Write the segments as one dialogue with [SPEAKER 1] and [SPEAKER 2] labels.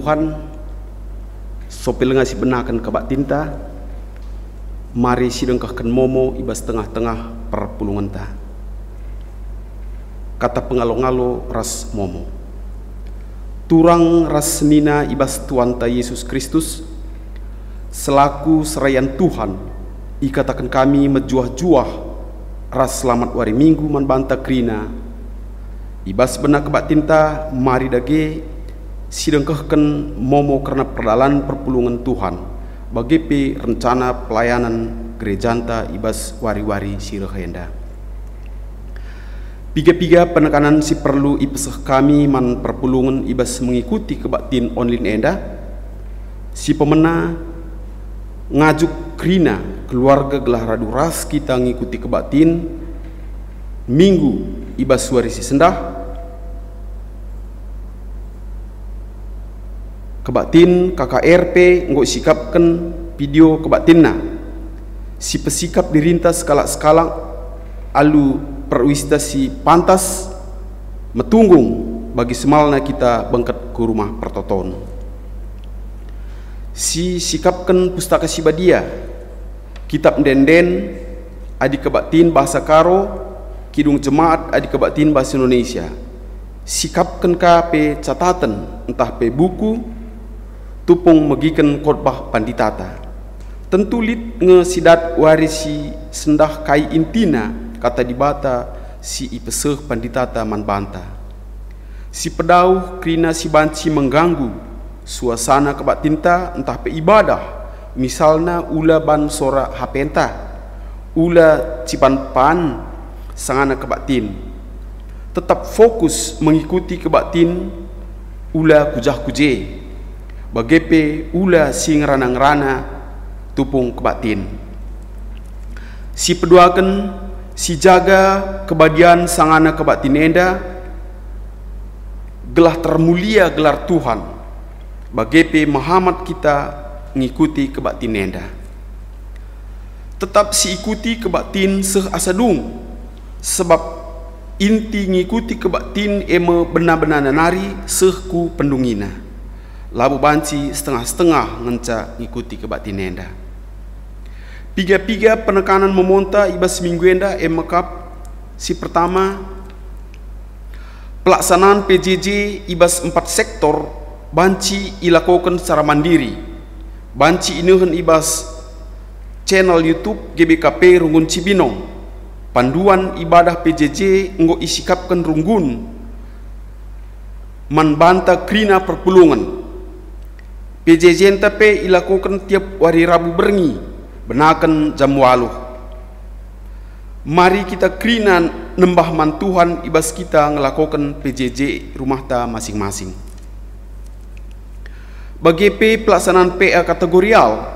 [SPEAKER 1] Tuhan, sopil ngasi benakan kebak tinta, mari sidengkahkan momo ibas tengah-tengah perpulungan ta. Kata pengalo-ngalo ras momo. Turang ras nina ibas Tuhan ta Yesus Kristus, selaku serayan Tuhan, ikatakan kami mejuah-juah ras selamat wari minggu man banta krina. Ibas benak kebak tinta, mari dage sidengkahkan momo karena perdalan perpulungan Tuhan bagi rencana pelayanan gerejanta ibas wari-wari sirahenda. Piga-piga penekanan si perlu ipesah kami man perpulungan ibas mengikuti kebaktin online enda. Si pemena ngajuk krina keluarga gelah radu ras kita ngikuti kebaktin minggu ibas wari si sendah. Kebaktin KKRP nggo sikapkan video kebaktinna. Si pesikap dirintas skala-skala alu perwista si pantas metunggung bagi semalna kita bangkat ke rumah pertoton. Si sikapkan pustaka si badia, kitab denden adi kebaktin bahasa Karo, kidung jemaat adi kebaktin bahasa Indonesia. Sikapkan pe catatan entah pe buku tupung megikan khotbah panditata. Tentu lit ngesidat warisi sendah kai intina kata dibata si ipeseh panditata man banta. Si pedau krina si banci mengganggu suasana kebak tinta entah pe ibadah, misalna ula ban sora hapenta, ula cipan pan sangana kebak tin. Tetap fokus mengikuti kebak tin ula kujah kuje. Bagepe ula sing ranang-rana tupung kebatin. Si peduakan, si jaga kebadian sangana kebatin enda, gelah termulia gelar Tuhan. Bagepe Muhammad kita ngikuti kebatin enda. Tetap si ikuti kebatin seh asadung, sebab inti ngikuti kebatin eme benar-benar nari seh ku pendungina. Labu banci setengah-setengah ngenca ngikuti kebatin enda. Piga-piga penekanan memonta ibas minggu enda emekap. Si pertama, pelaksanaan PJJ ibas 4 sektor banci ilakukan secara mandiri. Banci inuhun ibas channel YouTube GBKP Runggun Cibinong. Panduan ibadah PJJ nggo isikapkan runggun man banta krina perpulungan. PJJ entape ilakukan tiap hari Rabu Berngi, benakan jam 8. Mari kita krina nembah man Tuhan ibas kita ngelakukan PJJ rumah ta masing-masing. Bagi pelaksanaan PA kategorial,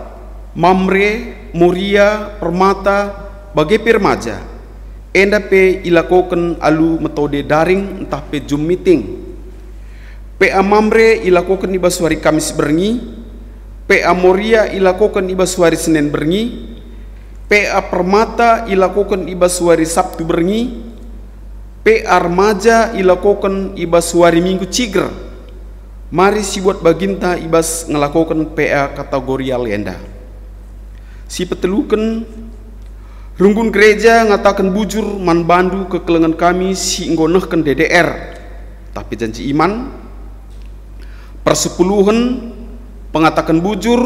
[SPEAKER 1] Mamre, Moria, Permata, bagi remaja, endape ilakukan alu metode daring entah pe Zoom meeting. PA Mamre ilakukan ibas hari Kamis Berngi, PA Moria ilakukan ibas hari Senin Berngi, PA Permata ilakukan ibas hari Sabtu Berngi, PA Remaja ilakukan ibas hari Minggu Ciger. Mari si buat baginta ibas ngelakukan PA kategorial enda. Si petelukan runggun gereja ngatakan bujur man bandu ke kelengan kami si ngonehkan DDR. Tapi janji iman persepuluhan pengatakan bujur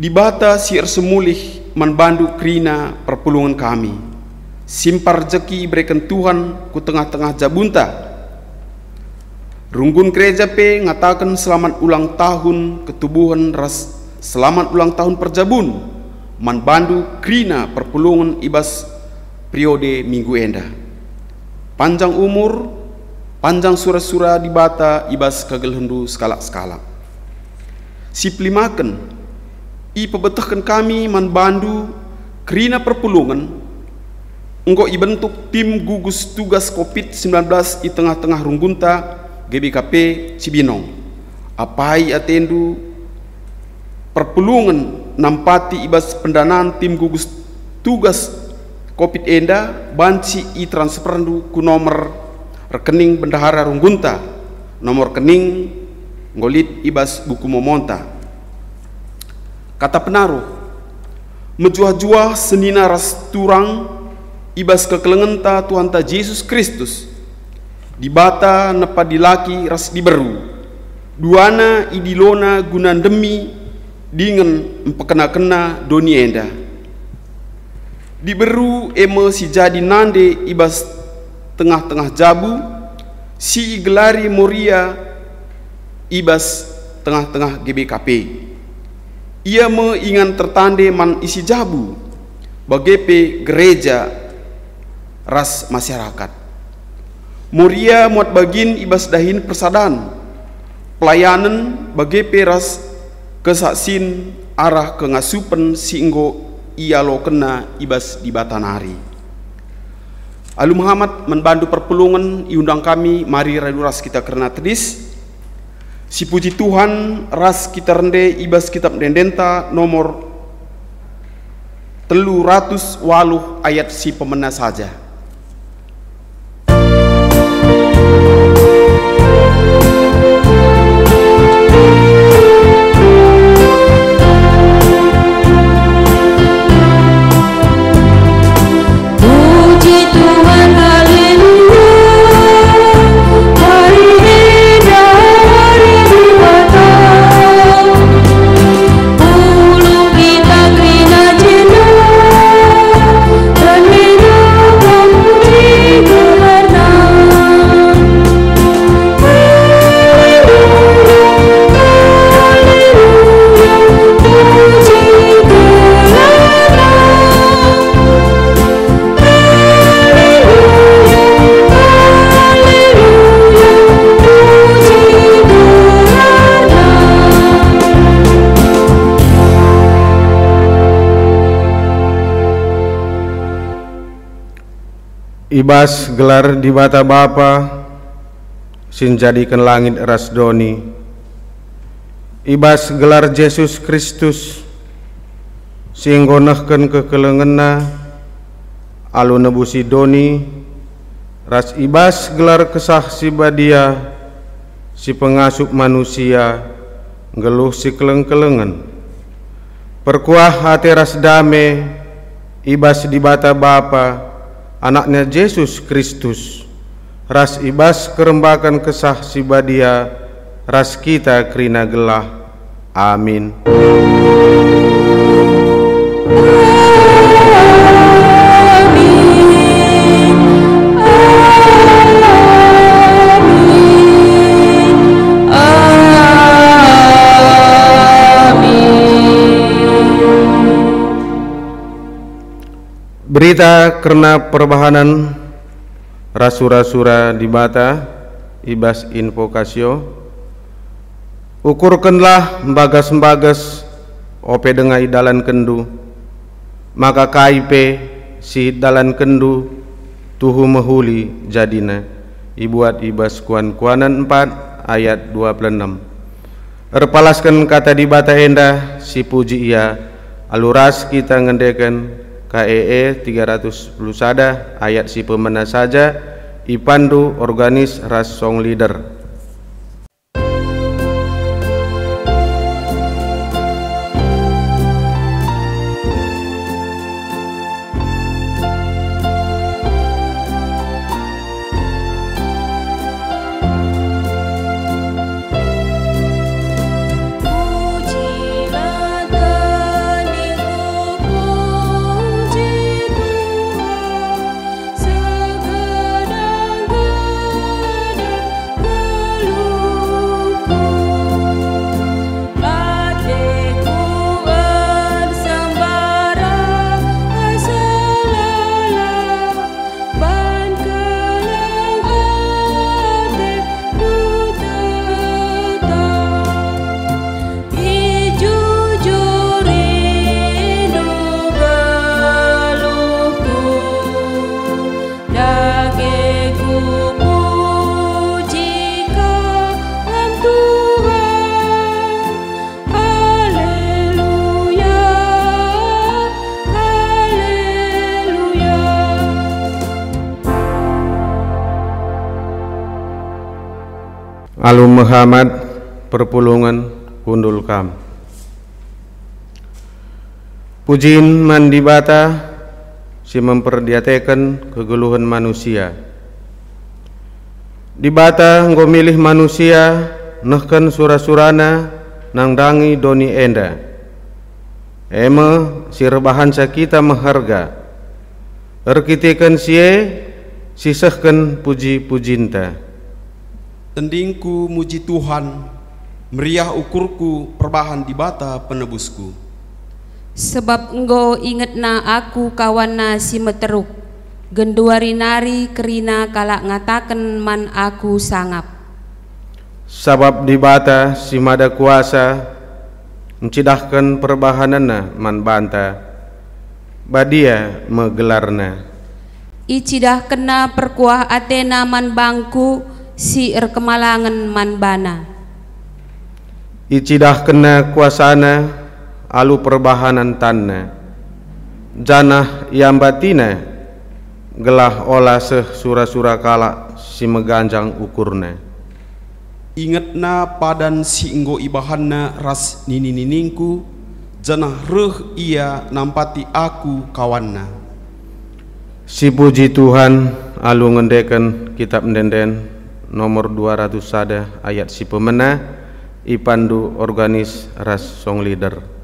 [SPEAKER 1] dibata siar semulih man bandu krina perpulungan kami. Simpar rejeki berikan Tuhan ku tengah-tengah jabunta. Runggun gereja pe ngatakan selamat ulang tahun ketubuhan ras selamat ulang tahun perjabun man bandu krina perpulungan ibas periode minggu enda. Panjang umur, panjang sura-sura dibata ibas kagelhendu skala-skala. Si pelimaken, i pebetahkan kami man bandu krina perpulungan, engko ibentuk tim gugus tugas COVID-19 di tengah-tengah runggunta GBKP Cibinong. Apai atendu perpulungan nampati ibas pendanaan tim gugus tugas COVID enda banci i transferandu ku nomor rekening bendahara runggunta, nomor rekening ngolit ibas buku momonta. Kata penaruh, menjuah-juah senina ras turang ibas kekelengenta Tuhan ta Yesus Kristus, dibata nepa dilaki ras diberu, duana idilona gunan demi dengan empekena-kena doni enda. Diberu eme si jadi nande ibas tengah-tengah jabu, si gelari Moria ibas tengah-tengah GBKP. Ia me ingan tertande man isi jabu bagepe gereja ras masyarakat. Moria muat bagin ibas dahin persadan pelayanan bagepe ras kesaksin arah kengasupen singgo ia lo kena ibas di batanari. Alu Muhammad membantu perpulungan iundang kami mari radu ras kita kerana tedis. Si puji Tuhan ras kita rende ibas kitab dendenta nomor 308 ayat si pemena saja.
[SPEAKER 2] Ibas gelar di bata Bapa, sin jadikan langit ras doni. Ibas gelar Yesus Kristus, sing gonehkeun kekelengena, alu nebusi doni. Ras ibas gelar kesah si badia, si pengasup manusia, geluh si keleng-kelengen. Perkuah hati ras dame, ibas di bata Bapa, anaknya Yesus Kristus, ras ibas kerembakan kesah si badia, ras kita kerina gelah. Amin. Berita karena perbahanan rasura-sura di bata ibas invokasio. Ukurkanlah mbagas-mbagas ope dengai dalan kendu, maka kaipe si dalan kendu tuhu mehuli jadina. Ibuat ibas kuan-kuanan 4 ayat 26. Erpalaskan kata di bata enda si puji ia aluras kita ngendeken KEE 310 sada ayat si pemena saja ipandu organis ras song leader. Alu Muhammad perpulungan kundul kam. Pujin mandibata si memperdiatekan kegeluhan manusia. Dibata nggo milih manusia nehken sura-surana nang dangi doni enda. Eme si rebahan kita maharga. Erkitikan sie sisahkan puji-pujinta.
[SPEAKER 1] Tendingku muji Tuhan, meriah ukurku perbahan dibata penebusku.
[SPEAKER 3] Sebab engkau inget na aku kawan na si meteruk, genduari nari kerina kalak ngataken man aku sangap.
[SPEAKER 2] Sabab dibata si mada kuasa mencidahkan perbahanana man banta, badia megelarna.
[SPEAKER 3] Icidah kena perkuah Athena man bangku, si erkemalangan man bana.
[SPEAKER 2] Icidah kena kuasana alu perbahanan tanna, janah yang batina gelah olah seh sura-sura kalak si meganjang ukurna.
[SPEAKER 1] Ingatna padan si enggo ibahanna ras nini-niningku, janah reh ia nampati aku kawanna.
[SPEAKER 2] Si puji Tuhan alu ngendeken kitab Ndenden nomor 200 sada ayat si pemena ipandu organis ras song leader.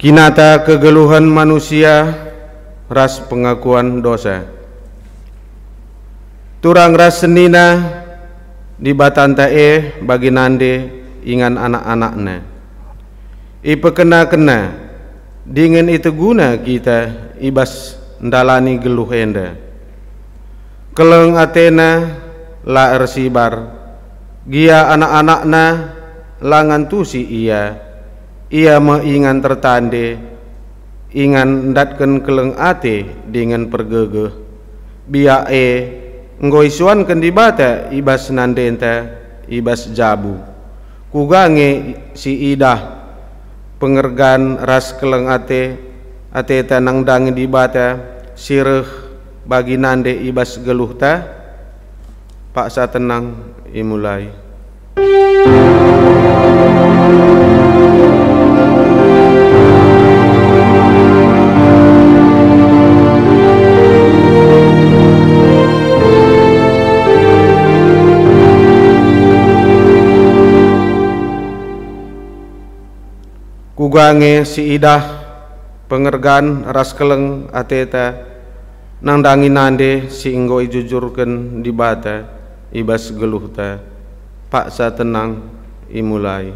[SPEAKER 2] Kinata kegeluhan manusia ras pengakuan dosa. Turang ras senina di batanta bagi nande ingan anak-anakna. Ipe kena-kena dingin itu guna kita ibas ndalani geluh enda. Keleng Athena la ersibar, gia anak-anakna langan tusi ia mengingan tertande, ingan ndatken keleng ate dengan pergege, biak nggoisuan kendibata ibas nandenta ibas jabu, kugange si idah pengergan ras keleng ate tanang dangi dibata sireh bagi nande ibas geluh ta, paksa tenang imulai. Kugange si idah pengergan ras keleng ateta nang dangi nande si enggo ijujurken di bata ibas geluh ta, paksa tenang imulai.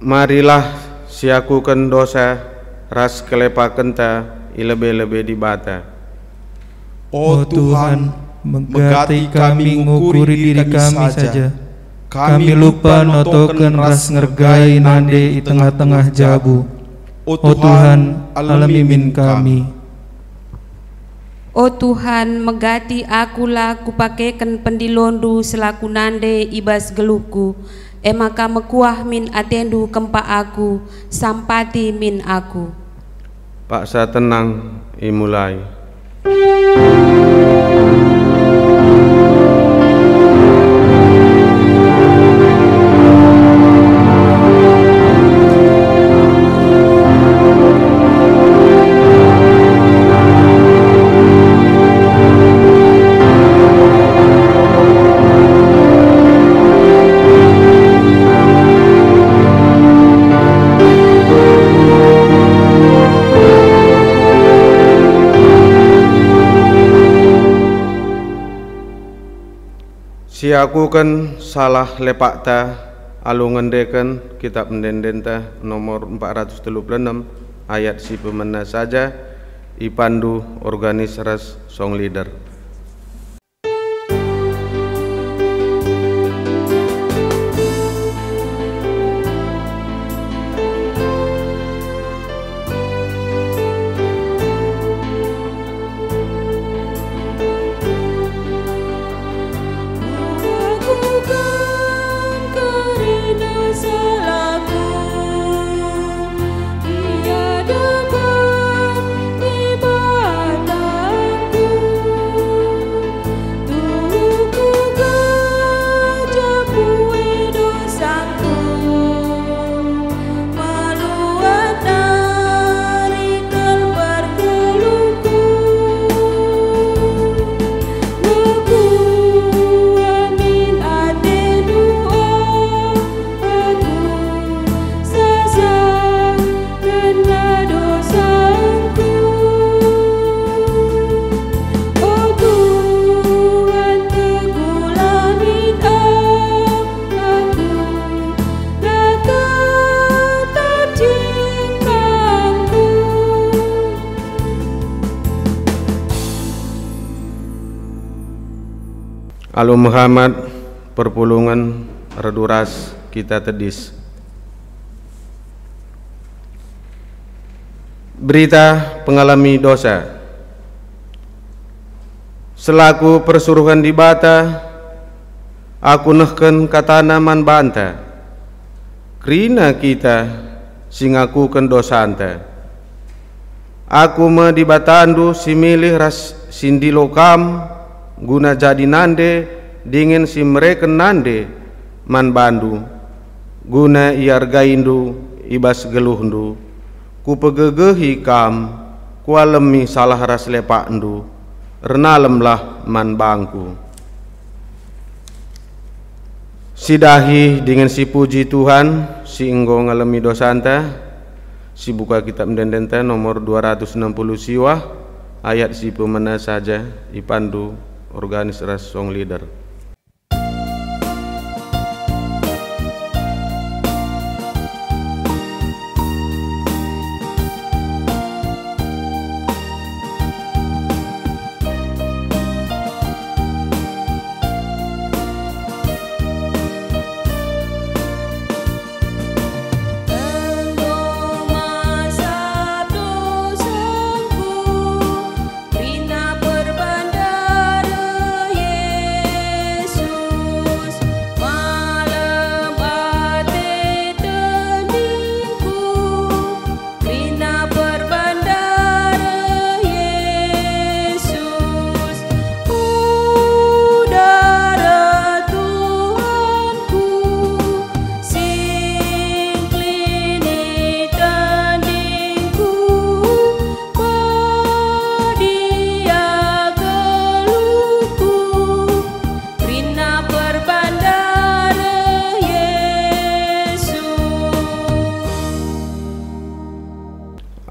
[SPEAKER 2] Marilah siakukan dosa ras kelepaken ta ilebe-lebe di bata.
[SPEAKER 4] Oh Tuhan, megati kami ngukuri diri kami saja. Kami lupa notoken ras ngergai nande di tengah-tengah jabu. Oh Tuhan, alamimin kami.
[SPEAKER 3] Oh Tuhan, megati akulah kupakekan pendilondu selaku nande ibas geluhku. maka mekuah min atendu kempa aku sampati min aku.
[SPEAKER 2] Paksa tenang imulai. Si aku kan salah lepak ta alu ngendeken kitab mendenden ta nomor 436 ayat si pemena saja ipandu organis ras song leader. Alu Muhammad perpulungan reduras kita tedis. Berita pengalami dosa. Selaku persuruhan di bata, aku nehken katana man banta. Krina kita singakuken dosanta. Aku me di batandu similih ras sindilokam guna jadi nande dingin si mereka nande man bandu guna iargaindu ibas geluhndu ku pegegehi kam ku alemi salah ras lepakndu renalemlah man bangku. Sidahi dengan si puji Tuhan si enggo ngalemi dosanta si buka kitab mendendenta nomor 260 siwah ayat si pemena saja ipandu organis ras song leader.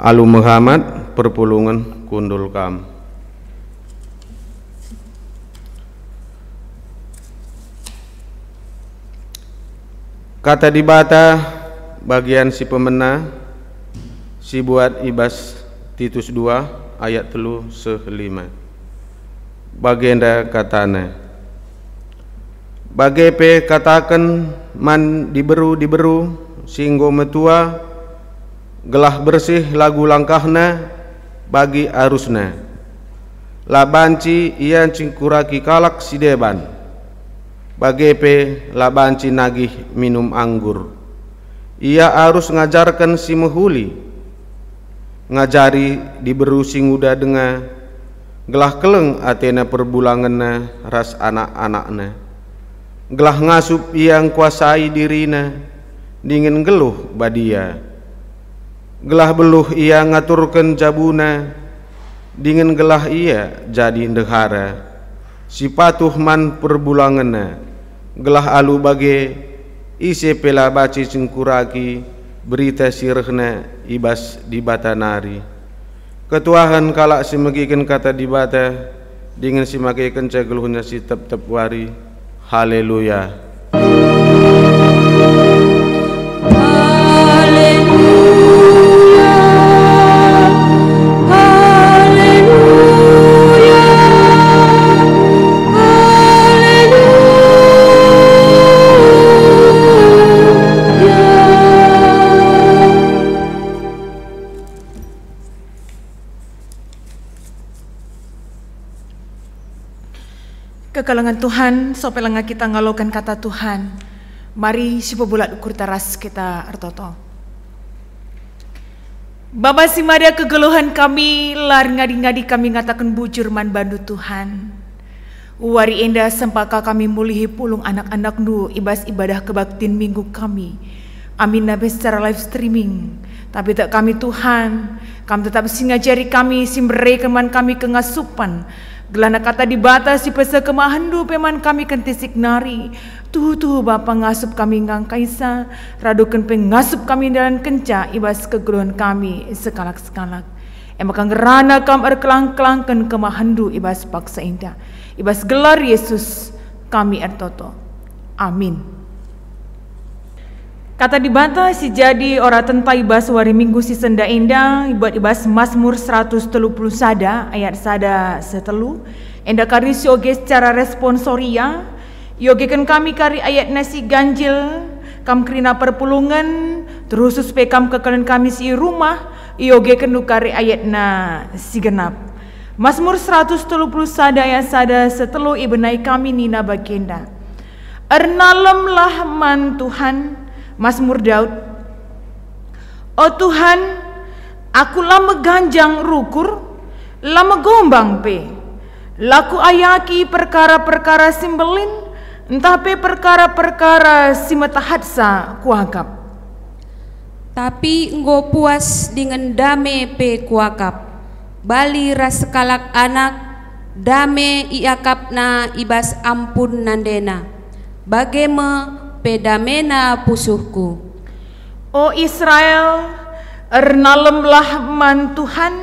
[SPEAKER 2] Alu Muhammad perpulungan kundul kam. Kata di bata bagian si pemena si buat ibas Titus 2 ayat 3-5. Bagenda katana bagepe katakan man diberu singgo metua gelah bersih lagu langkahna bagi arusna labanci ia cingkuraki kalak sideban bagepe labanci nagih minum anggur. Ia harus ngajarkan si mehuli, ngajari diberusi nguda denga, gelah keleng atena perbulanganna ras anak-anakna. Gelah ngasup yang kuasai dirina, dingin geluh badia. Gelah beluh ia ngaturkan jabuna, dingin gelah ia jadi ndehara. Si patuh man perbulanganna, gelah alu bage ise pela baci cengkuraki, berita sirehna ibas di bata nari. Ketuahan kalak si megiken kata di bata, dingin si makiken cageluhnya si tep-tep wari. Haleluya.
[SPEAKER 5] Kekalangan Tuhan, sopelanga kita ngalokan kata Tuhan. Mari si pebulat ukur taras kita artoto. Bapa si mada kegeluhan kami, lar ngadi-ngadi kami ngatakan bujur man bandu Tuhan. Wari endah sempaka kami mulihi pulung anak-anak nu ibas ibadah kebaktin minggu kami. Amin nabe secara live streaming. Tapi tak kami Tuhan, kami tetap singajari kami, simberekeman kami kengasupan. Gelana kata di batas si pesa kemahandu peman kami kentisik nari. Tuh Bapa ngasup kami ngangkaisa, radukan pengasup kami dalam kenca ibas kegeluhan kami sekalak-sekalak. Emakang gerana kam erkelang-kelangkan kemahandu ibas paksa indah. Ibas gelar Yesus kami ertoto. Amin. Kata dibantah si jadi ora tentai ibas wari minggu si senda indah buat ibas Mazmur 130 sada ayat sada setelu enda kari sioge secara responsoria yogekan kami kari ayat nasi ganjil kam kerina perpulungan terusus pekam kekalen kami si rumah yogekan kari ayat na si genap. Mazmur 130 sada ayat sada setelu ibenai kami nina bagenda ernalemlah man Tuhan. Mazmur Daud. Oh Tuhan, aku lama ganjang rukur, lama gombang pe. Laku ayaki perkara-perkara simbelin, entah pe perkara-perkara simatahadsa kuakap.
[SPEAKER 3] Tapi enggo puas dengan dame pe kuakap. Bali rasekalak anak, dame iakap na ibas ampun nandena. Bageme pedamena pusuhku.
[SPEAKER 5] O Israel, ernalemlah man Tuhan,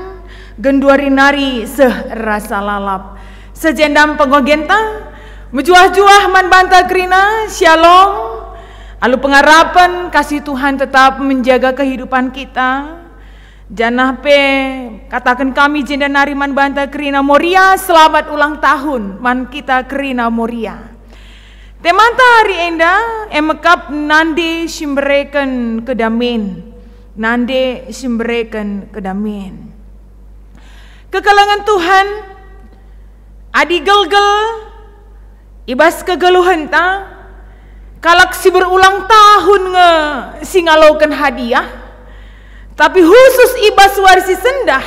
[SPEAKER 5] genduari nari seh rasa lalap. Sejendam penggogenta, mejuah-juah man banta krina, shalom. Alu pengarapan kasih Tuhan tetap menjaga kehidupan kita. Janah pe, katakan kami jenda nari man banta krina Moria, selamat ulang tahun man kita krina Moria. Temanta hari enda emekap nande simbereken kedamin. Nande simbereken kedamin. Kekalangan Tuhan adi gelgel ibas kegeluhan ta kalak si berulang tahun nge singalokan hadiah. Tapi khusus ibas warsi sendah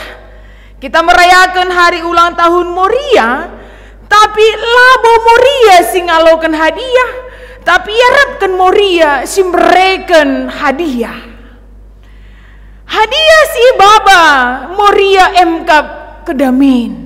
[SPEAKER 5] kita merayakan hari ulang tahun Moria. Tapi labo Moria singalokan hadiah, tapi harapkan Moria simbrekan hadiah. Hadiah si Baba Moria emkap kedamin.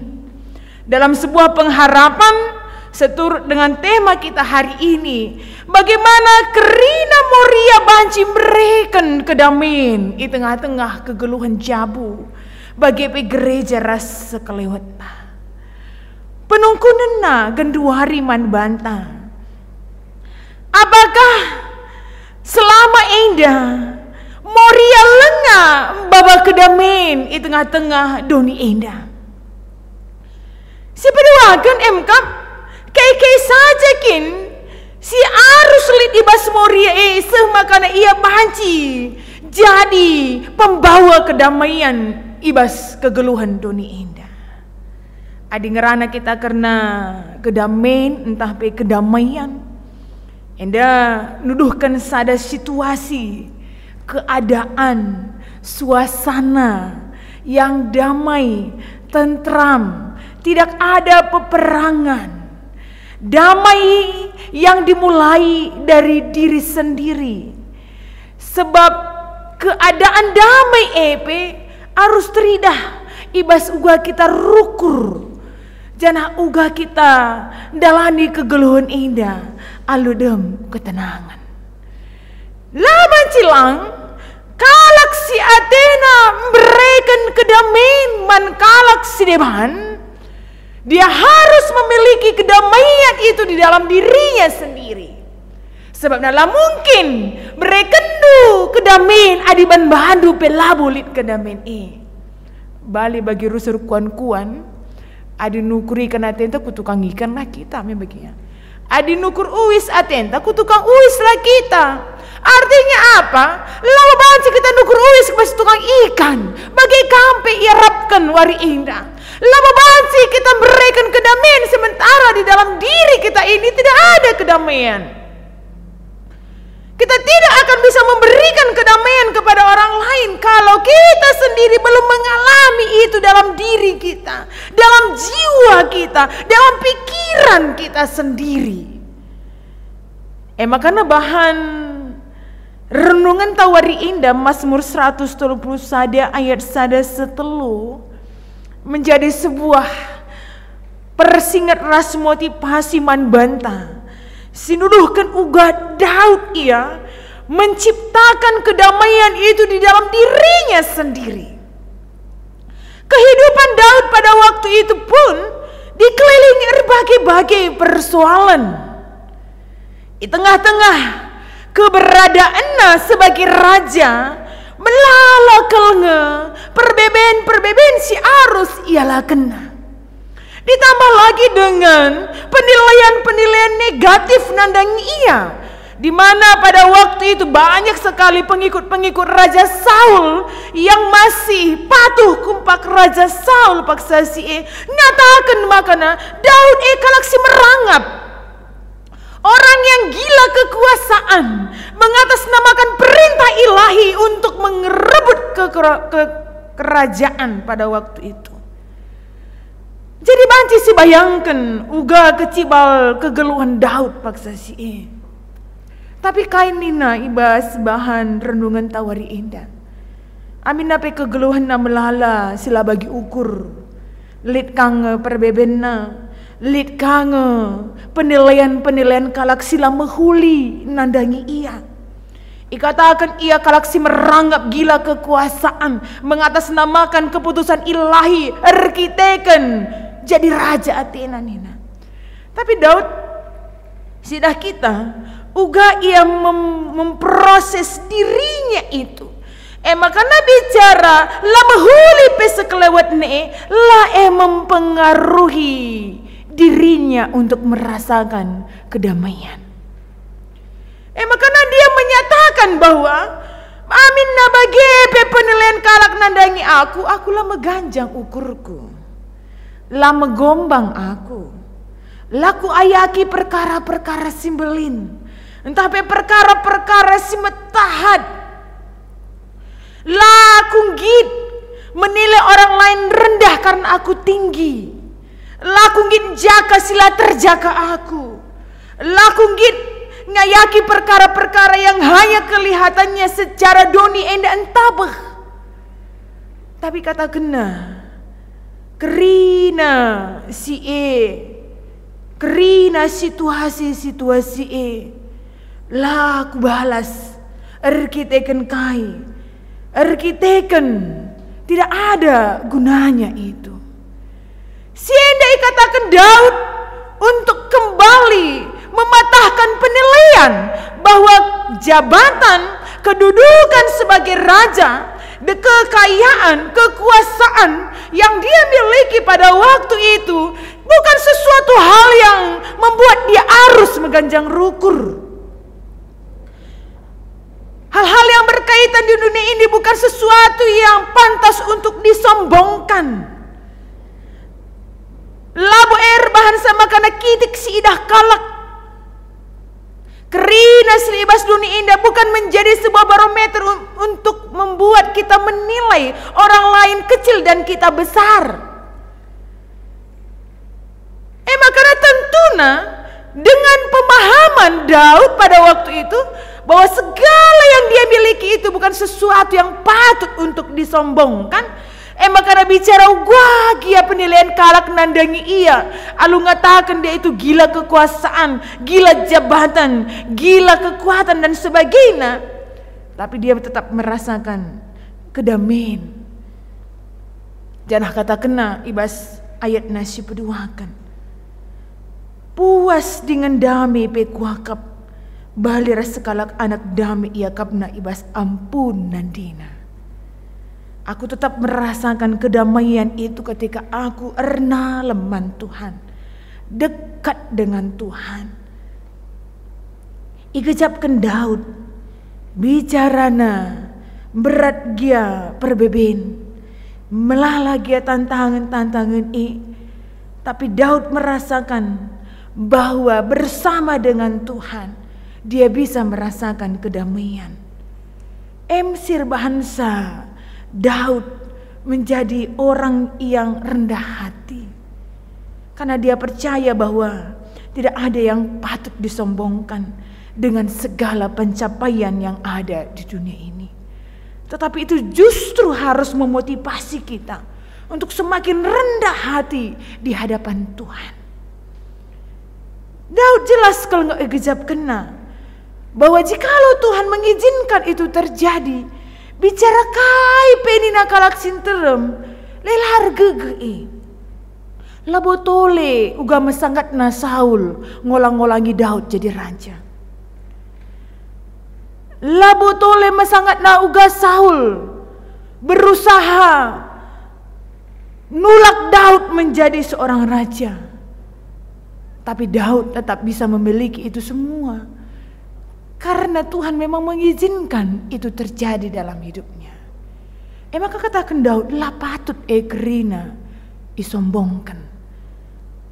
[SPEAKER 5] Dalam sebuah pengharapan seturut dengan tema kita hari ini, bagaimana kerina Moria banci mereken kedamin di tengah-tengah kegeluhan jabu bagi gereja ras sekelewat. Penungkunena genduari man banta. Apakah selama indah Moria lengah baba kedamin di tengah-tengah doni indah. Si peduakan emkap kei saja kin si arus lit ibas Moria makana ia banci jadi pembawa kedamaian ibas kegeluhan doni indah. Adi ngerana kita karena kedamaian entah pe kedamaian Enda nuduhkan sada situasi, keadaan, suasana yang damai, tentram, tidak ada peperangan. Damai yang dimulai dari diri sendiri. Sebab keadaan damai harus teridah ibas uga kita rukur. Janah uga kita dalani kegeluhan indah aludem ketenangan. Laban cilang kalak si Athena memberikan kedamaian man kalak si Deban. Dia harus memiliki kedamaian itu di dalam dirinya sendiri. Sebab nala mungkin berekendu kedamaian adiban bahandu pelabulit kedamaian Bali bagi rusur kuan-kuan adi nukuri kan atenta kutukang ikan lah kita membaginya. Adi nukur uwis atenta kutukang uwis lah kita. Artinya apa? Lama banget kita nukur uwis kepas tukang ikan. Bagai kampe iarapkan wari indah. Lama banget kita berikan kedamaian sementara di dalam diri kita ini tidak ada kedamaian. Kita tidak akan bisa memberikan kedamaian kepada orang lain kalau kita sendiri belum mengalami itu dalam diri kita, dalam jiwa kita, dalam pikiran kita sendiri. Makanya bahan renungan tawari indah Mazmur 130 sada ayat sada setelu menjadi sebuah persingat ras motivasi man bantah. Sinuduhkan uga Daud ia menciptakan kedamaian itu di dalam dirinya sendiri. Kehidupan Daud pada waktu itu pun dikelilingi berbagai-bagai persoalan. Di tengah-tengah keberadaannya sebagai raja, melalakelnge perbeben si arus ialah kena. Ditambah lagi dengan penilaian-penilaian negatif nandangi ia, di mana pada waktu itu banyak sekali pengikut-pengikut Raja Saul yang masih patuh kumpak Raja Saul paksa si ngatakan makana Daud kalak si merangap. Orang yang gila kekuasaan mengatasnamakan perintah ilahi untuk mengerebut kerajaan pada waktu itu. Jadi banci si bayangkan uga kecibal kegeluhan Daud paksa si Tapi kain nina ibas bahan renungan tawari indah. Amin nape kegeluhan na melala sila bagi ukur. Lit kang perbebenna, lit kang penilaian-penilaian kalak sila mehuli nandangi ia. Ikatakan ia kalak si meranggap gila kekuasaan, mengatasnamakan keputusan ilahi, arkiteken jadi raja Athena nina. Tapi Daud sidah kita uga ia memproses dirinya itu. Makanya bicara la mahuli pesekelewat ne la mempengaruhi dirinya untuk merasakan kedamaian. Makanya dia menyatakan bahwa amin nabage penilaian kalak nandangi aku lah meganjang ukurku, lah megombang aku, laku ayaki perkara-perkara simbelin, entah perkara-perkara si metahat, laku git menilai orang lain rendah karena aku tinggi, laku git jaka sila terjaka aku, laku git ngayaki perkara-perkara yang hanya kelihatannya secara doni enda entabeh. Tapi kata kena kerina si kerina situasi-situasi lah aku balas arkiteken kai, arkiteken tidak ada gunanya itu. Sienda katakan Daud untuk kembali mematahkan penilaian bahwa jabatan, kedudukan sebagai raja, kekayaan, kekuasaan yang dia miliki pada waktu itu bukan sesuatu hal yang membuat dia harus mengganjang rukur. Hal-hal yang berkaitan di dunia ini bukan sesuatu yang pantas untuk disombongkan. Labu air bahan sama karena kitik si idah kalak. Keri Nasri ibas dunia indah bukan menjadi sebuah barometer untuk membuat kita menilai orang lain kecil dan kita besar. Makanya tentunya dengan pemahaman Daud pada waktu itu bahwa segala yang dia miliki itu bukan sesuatu yang patut untuk disombongkan. Makanya bicara wah gia penilaian kalak nandangi ia, alu ngatakan dia itu gila kekuasaan, gila jabatan, gila kekuatan dan sebagainya. Tapi dia tetap merasakan kedamaian. Jangan kata kena ibas ayat nasi peduakan. Puas dengan damai pekuakap, balir sekalak anak damai ia kapna ibas ampun nandina. Aku tetap merasakan kedamaian itu ketika aku erna leman Tuhan, dekat dengan Tuhan. Ikecapkan Daud, bicarana berat gia perbeben, melala gia tantangan-tantangan tapi Daud merasakan bahwa bersama dengan Tuhan dia bisa merasakan kedamaian. Emsir bahansa Daud menjadi orang yang rendah hati karena dia percaya bahwa tidak ada yang patut disombongkan dengan segala pencapaian yang ada di dunia ini. Tetapi itu justru harus memotivasi kita untuk semakin rendah hati di hadapan Tuhan. Daud jelas kalau nggak gejap kena bahwa jikalau Tuhan mengizinkan itu terjadi, bicara kai penina kalak sinterem lelar gege labotole uga mesangat na Saul ngolang-ngolangi Daud jadi raja. Labotole mesangat na uga Saul berusaha nulak Daud menjadi seorang raja. Tapi Daud tetap bisa memiliki itu semua karena Tuhan memang mengizinkan itu terjadi dalam hidupnya. Maka katakan Daud, lah patut kerina disombongkan.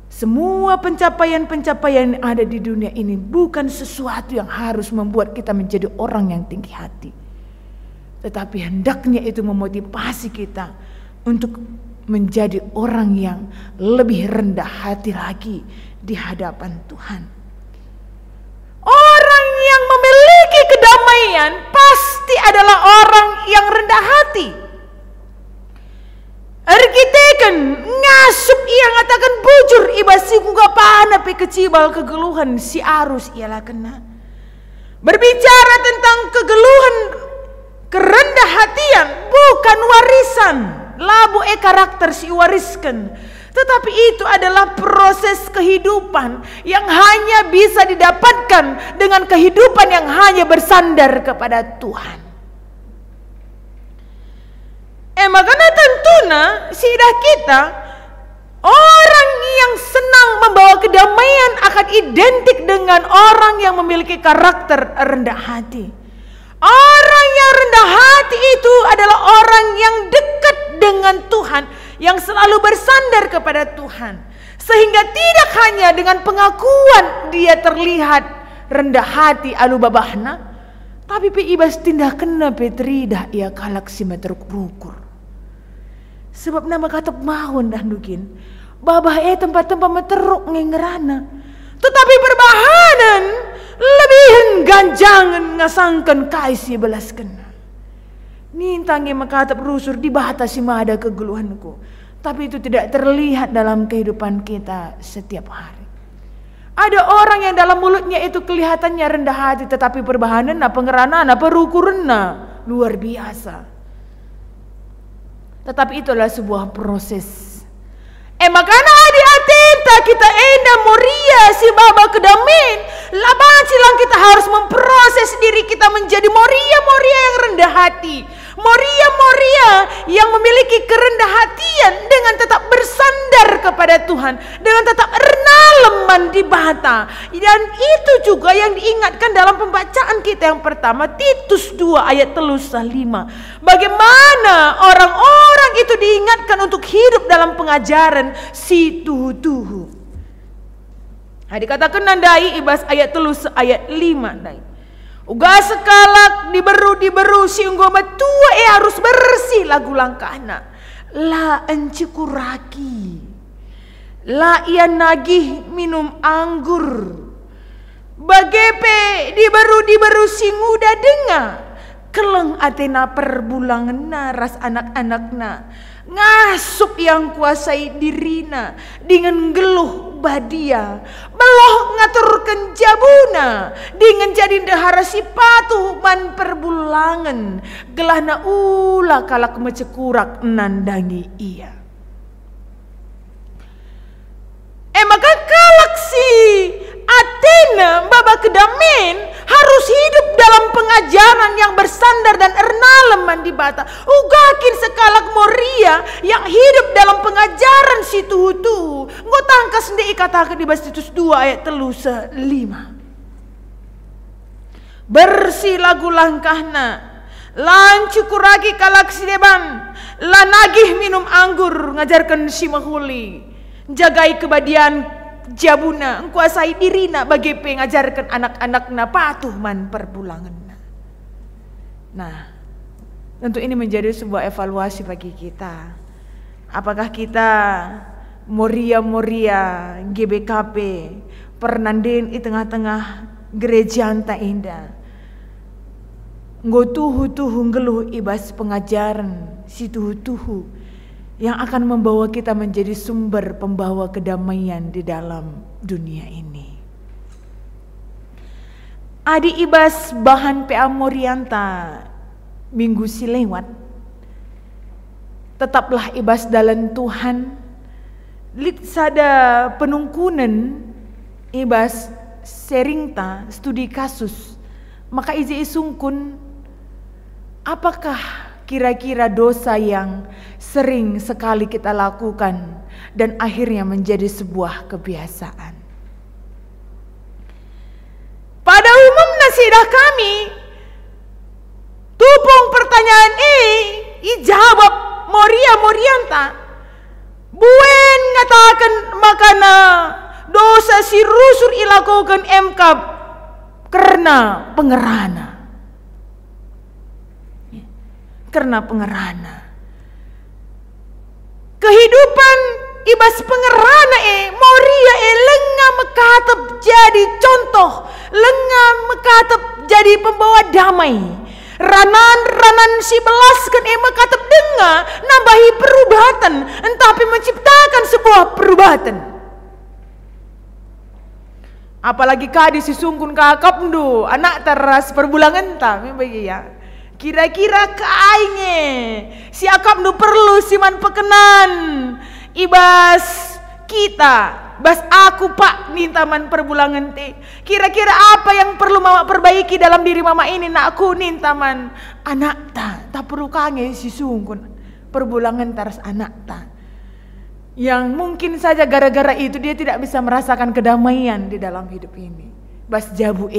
[SPEAKER 5] Semua pencapaian-pencapaian yang ada di dunia ini bukan sesuatu yang harus membuat kita menjadi orang yang tinggi hati. Tetapi hendaknya itu memotivasi kita untuk menjadi orang yang lebih rendah hati lagi di hadapan Tuhan. Orang yang memiliki kedamaian pasti adalah orang yang rendah hati. Arkiteken ngasup ia ngatakan bujur ibasi kuga pana pe kecibal kegeluhan si arus ialah kena. Berbicara tentang kegeluhan kerendah hatian bukan warisan labu karakter si wariskan. Tetapi itu adalah proses kehidupan yang hanya bisa didapatkan dengan kehidupan yang hanya bersandar kepada Tuhan. Makanya tentunya sidah kita orang yang senang membawa kedamaian akan identik dengan orang yang memiliki karakter rendah hati. Orang yang rendah hati itu adalah orang yang dekat dengan Tuhan, yang selalu bersandar kepada Tuhan, sehingga tidak hanya dengan pengakuan dia terlihat rendah hati alu babahna, tapi pe ibas tindak kena petridah ia kalak si meteruk-rukur. Sebab nama kata mahun dah nukin babah tempat-tempat meteruk ngengerana, tetapi berbahanan lebihin ganjangan ngasangkan kaisi belas kena. Nintangi makatap rusur di batasi mada kegeluhanku, tapi itu tidak terlihat dalam kehidupan kita setiap hari. Ada orang yang dalam mulutnya itu kelihatannya rendah hati, tetapi perbahanan pengerana perukurna luar biasa. Tetapi itulah sebuah proses. Makanya di atenta kita enda moria si baba kedamin, laban silang kita harus memproses diri kita menjadi moria-moria yang rendah hati. Moria-moria yang memiliki kerendah hatian dengan tetap bersandar kepada Tuhan, dengan tetap rendah leman di bata. Dan itu juga yang diingatkan dalam pembacaan kita yang pertama, Titus 2 ayat 3-5. Bagaimana orang-orang itu diingatkan untuk hidup dalam pengajaran si tuhu-tuhu. Dikatakan nandai ibas ayat 3 ayat 5 dai. Uga sekalak diberu si unggoma tua harus bersih lagu langkahna. La encikuraki. La ia nagih minum anggur. Bagepe diberu si nguda denga. Keleng atena perbulangan naras anak-anakna. Ngasup yang kuasai dirina dengan geluh badia beloh ngaturkan jabuna dengan jadi dahara si patuh man perbulangan gelahna ula kalak mecekurak nandangi ia. Maka kalak si Athena baba kedamen harus hidup dalam pengajaran yang bersandar dan ernaleman di bata. Ugakin sekalak Moria yang hidup dalam pengajaran si tuhu. Nggo tangkas ndek katakan di Titus 2 ayat 3-5. Bersih lagu langkahna, lancukuragi kalak si deban, lanagih minum anggur ngajarkan si mahuli, jagai kebadian jabuna kuasai dirina bagi pengajarkan anak-anakna patuh man perbulanganna. Nah, tentu ini menjadi sebuah evaluasi bagi kita. Apakah kita Moria GBKP pernanden di tengah-tengah gereja anta indah nggo tuhu ngeluh ibas pengajaran si tuhu yang akan membawa kita menjadi sumber pembawa kedamaian di dalam dunia ini. Adi ibas bahan PA Morianta minggu si lewat. Tetaplah ibas dalam Tuhan. Lit sada penungkunan ibas seringta studi kasus. Maka izi isungkun apakah kira-kira dosa yang sering sekali kita lakukan dan akhirnya menjadi sebuah kebiasaan. Pada umumnya sidah kami tupung pertanyaan ijawab Morianta buen ngatakan makana dosa si rusur ilakukan MK karena pengerana. Karena pengerana. Kehidupan ibas pengerana Moria lenga mekatep jadi contoh, lenga mekatep jadi pembawa damai. Ranan si belaskan mekatep denga nambahi perubatan, entapi menciptakan sebuah perubatan. Apalagi kadi si sungkun kakap ndu anak teras perbulangan ta bagi ya. Kira-kira kainge si akap nu perlu siman pekenan ibas kita bas aku pak nintaman perbulangan te. Kira-kira apa yang perlu mama perbaiki dalam diri mama ini nak aku nintaman anak ta perlu kange si sungkun perbulangan taras anak ta. Yang mungkin saja gara-gara itu dia tidak bisa merasakan kedamaian di dalam hidup ini. Bas jabu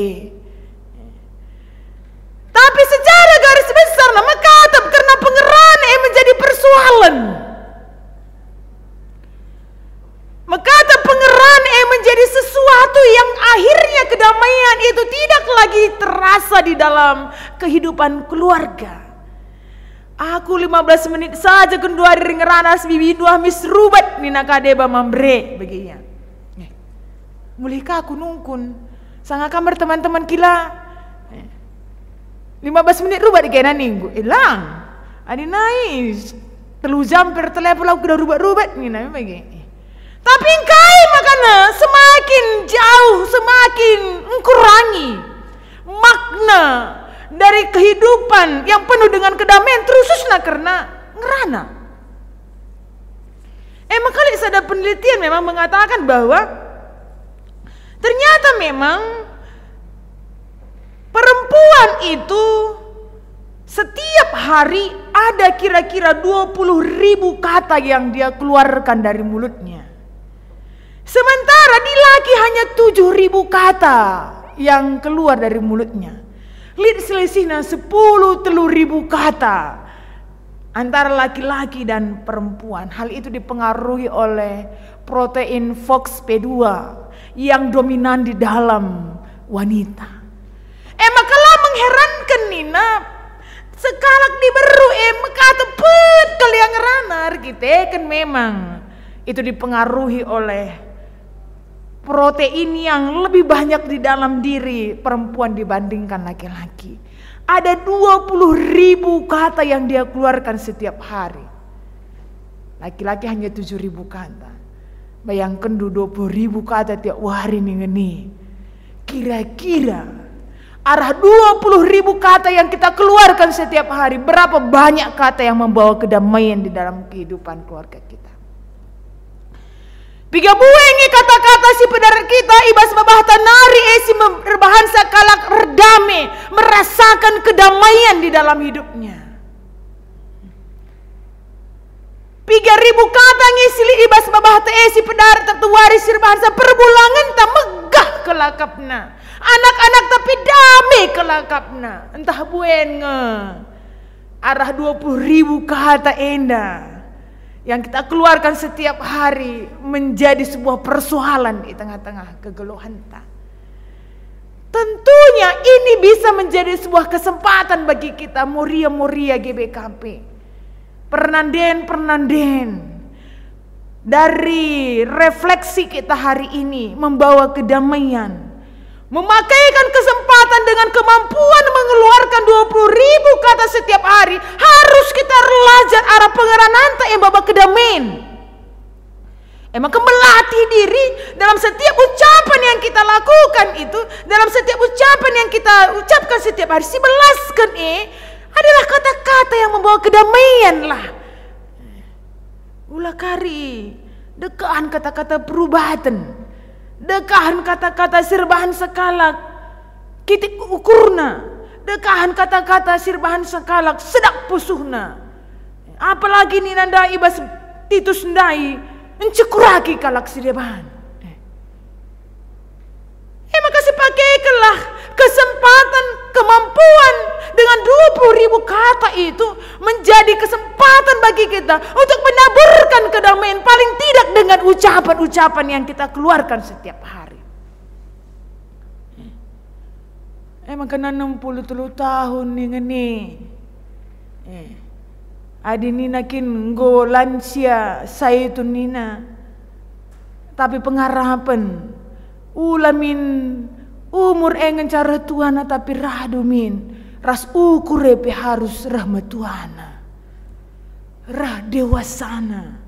[SPEAKER 5] Tapi secara garis besar nama katap karena pengeran menjadi persoalan. Maka pengeran menjadi sesuatu yang akhirnya kedamaian itu tidak lagi terasa di dalam kehidupan keluarga. Aku 15 menit saja kendua dari ngeranas bibi dua misrubat nina kadeba mambre beginya. Mulika aku nungkun sanga kamar teman-teman kila 15 menit rubat kena minggu hilang. Adi nais telu jam per telepon aku udah rubat-rubat nina bagi. Tapi kai makanya semakin jauh semakin kurangi makna dari kehidupan yang penuh dengan kedamaian terususna karena ngerana. Makanya ada penelitian memang mengatakan bahwa ternyata memang perempuan itu setiap hari ada kira-kira 20.000 kata yang dia keluarkan dari mulutnya. Sementara di laki hanya 7.000 kata yang keluar dari mulutnya. Lihat selisihnya 10.000 kata antara laki-laki dan perempuan. Hal itu dipengaruhi oleh protein FOXP2 yang dominan di dalam wanita. Maka lama mengherankan Nina. Sekalak diberu kata pet kalian ranar gitu kan, memang itu dipengaruhi oleh protein yang lebih banyak di dalam diri perempuan dibandingkan laki-laki. Ada 20.000 kata yang dia keluarkan setiap hari. Laki-laki hanya 7.000 kata. Bayangkan 20.000 kata tiap hari nih. Kira-kira arah 20.000 kata yang kita keluarkan setiap hari, berapa banyak kata yang membawa kedamaian di dalam kehidupan keluarga kita. Piga buengi kata-kata si pedara kita ibas babahta nari esi berbahansa kalak redame, merasakan kedamaian di dalam hidupnya. 3.000 kata ngisili ibas babahta esi pedara tertuari sirbahansa perbulangan tak megah kelakapna. Anak-anak tapi damai kelakapna. Entah buen arah 20.000 kata endah yang kita keluarkan setiap hari menjadi sebuah persoalan di tengah-tengah kegeluhan tak. Tentunya ini bisa menjadi sebuah kesempatan bagi kita Moria GBKP. Pernanden dari refleksi kita hari ini membawa kedamaian. Memakaikan kesempatan dengan kemampuan mengeluarkan 20.000 kata setiap hari, harus kita belajar arah pengerananta yang bawa kedamaian. Emang melatih diri dalam setiap ucapan yang kita lakukan itu, dalam setiap ucapan yang kita ucapkan setiap hari, belaskan adalah kata-kata yang membawa kedamaian lah. Ulah kari dekaan kata-kata perubatan. Dekahan kata-kata sirbahan sekalak kitik ukurna, dekahan kata-kata sirbahan sekalak sedak pusuhna. Apalagi ni nanda ibas titus ndai encekuraki kalak sirbahan. Makasih pakaikanlah kesempatan kemampuan dengan 20.000 kata itu menjadi kesempatan bagi kita untuk menaburkan kedamaian, paling tidak dengan ucapan-ucapan yang kita keluarkan setiap hari. Emang kena 63 tahun nih. Adi Nina kin go lansia saya itu Nina. Tapi pengharapan ulamin umur engen cara tuana tapi radumin ras ukurepe harus rahmat tuana rah dewasana.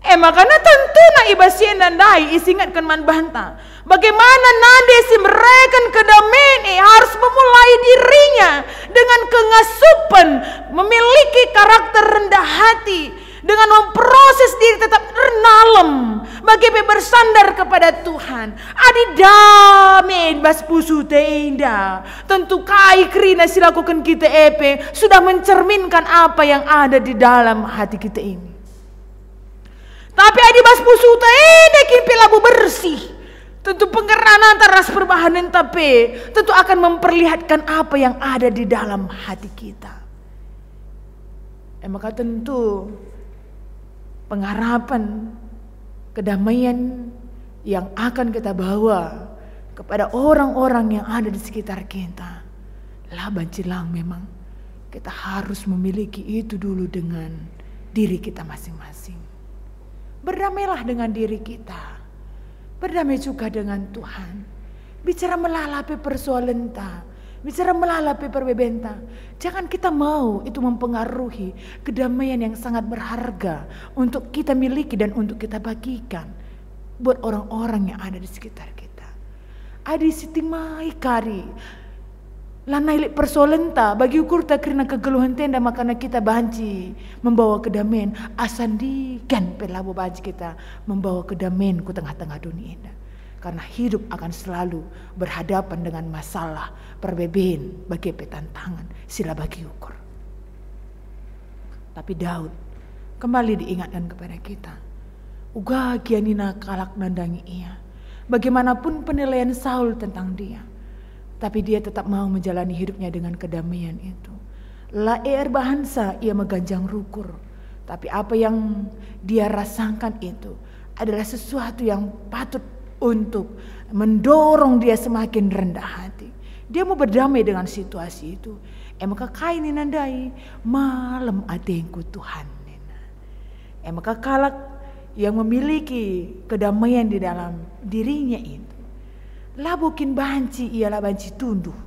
[SPEAKER 5] Makanya tentu na ibasien dan dai isingatkan man banta bagaimana nande si mereka kedamaian harus memulai dirinya dengan kengasupan, memiliki karakter rendah hati, dengan memproses diri tetap renalem bagi bersandar kepada Tuhan. Adi damai bas pusu tenda. Tentu kai krina silakukan kita sudah mencerminkan apa yang ada di dalam hati kita ini. Tapi adi bas pusu tenda kimpi labu bersih. Tentu pengeran antara ras perbahanan tapi tentu akan memperlihatkan apa yang ada di dalam hati kita. Maka tentu pengharapan kedamaian yang akan kita bawa kepada orang-orang yang ada di sekitar kita. Laban cilang memang kita harus memiliki itu dulu dengan diri kita masing-masing. Berdamailah dengan diri kita. Berdamai juga dengan Tuhan. Bicara melalapi persoalan bicara melalapi perbebenta. Jangan kita mau itu mempengaruhi kedamaian yang sangat berharga untuk kita miliki dan untuk kita bagikan buat orang-orang yang ada di sekitar kita. Adi sitimai kari lanai persolenta bagi ukur tak karena kegeluhan tenda makanya kita banci membawa kedamaian asandikan pelabu banci kita membawa kedamaian ku tengah-tengah dunia ini. Karena hidup akan selalu berhadapan dengan masalah perbedaan bagi tantangan sila bagi ukur. Tapi Daud kembali diingatkan kepada kita. Uga kianina kalak nandangi ia. Bagaimanapun penilaian Saul tentang dia. Tapi dia tetap mau menjalani hidupnya dengan kedamaian itu. Laer bahansa ia meganjang rukur. Tapi apa yang dia rasakan itu adalah sesuatu yang patut untuk mendorong dia semakin rendah hati. Dia mau berdamai dengan situasi itu. Maka kai ni nandai malam adengku Tuhan. Maka kalak yang memiliki kedamaian di dalam dirinya itu, labukin banci ialah banci tunduh.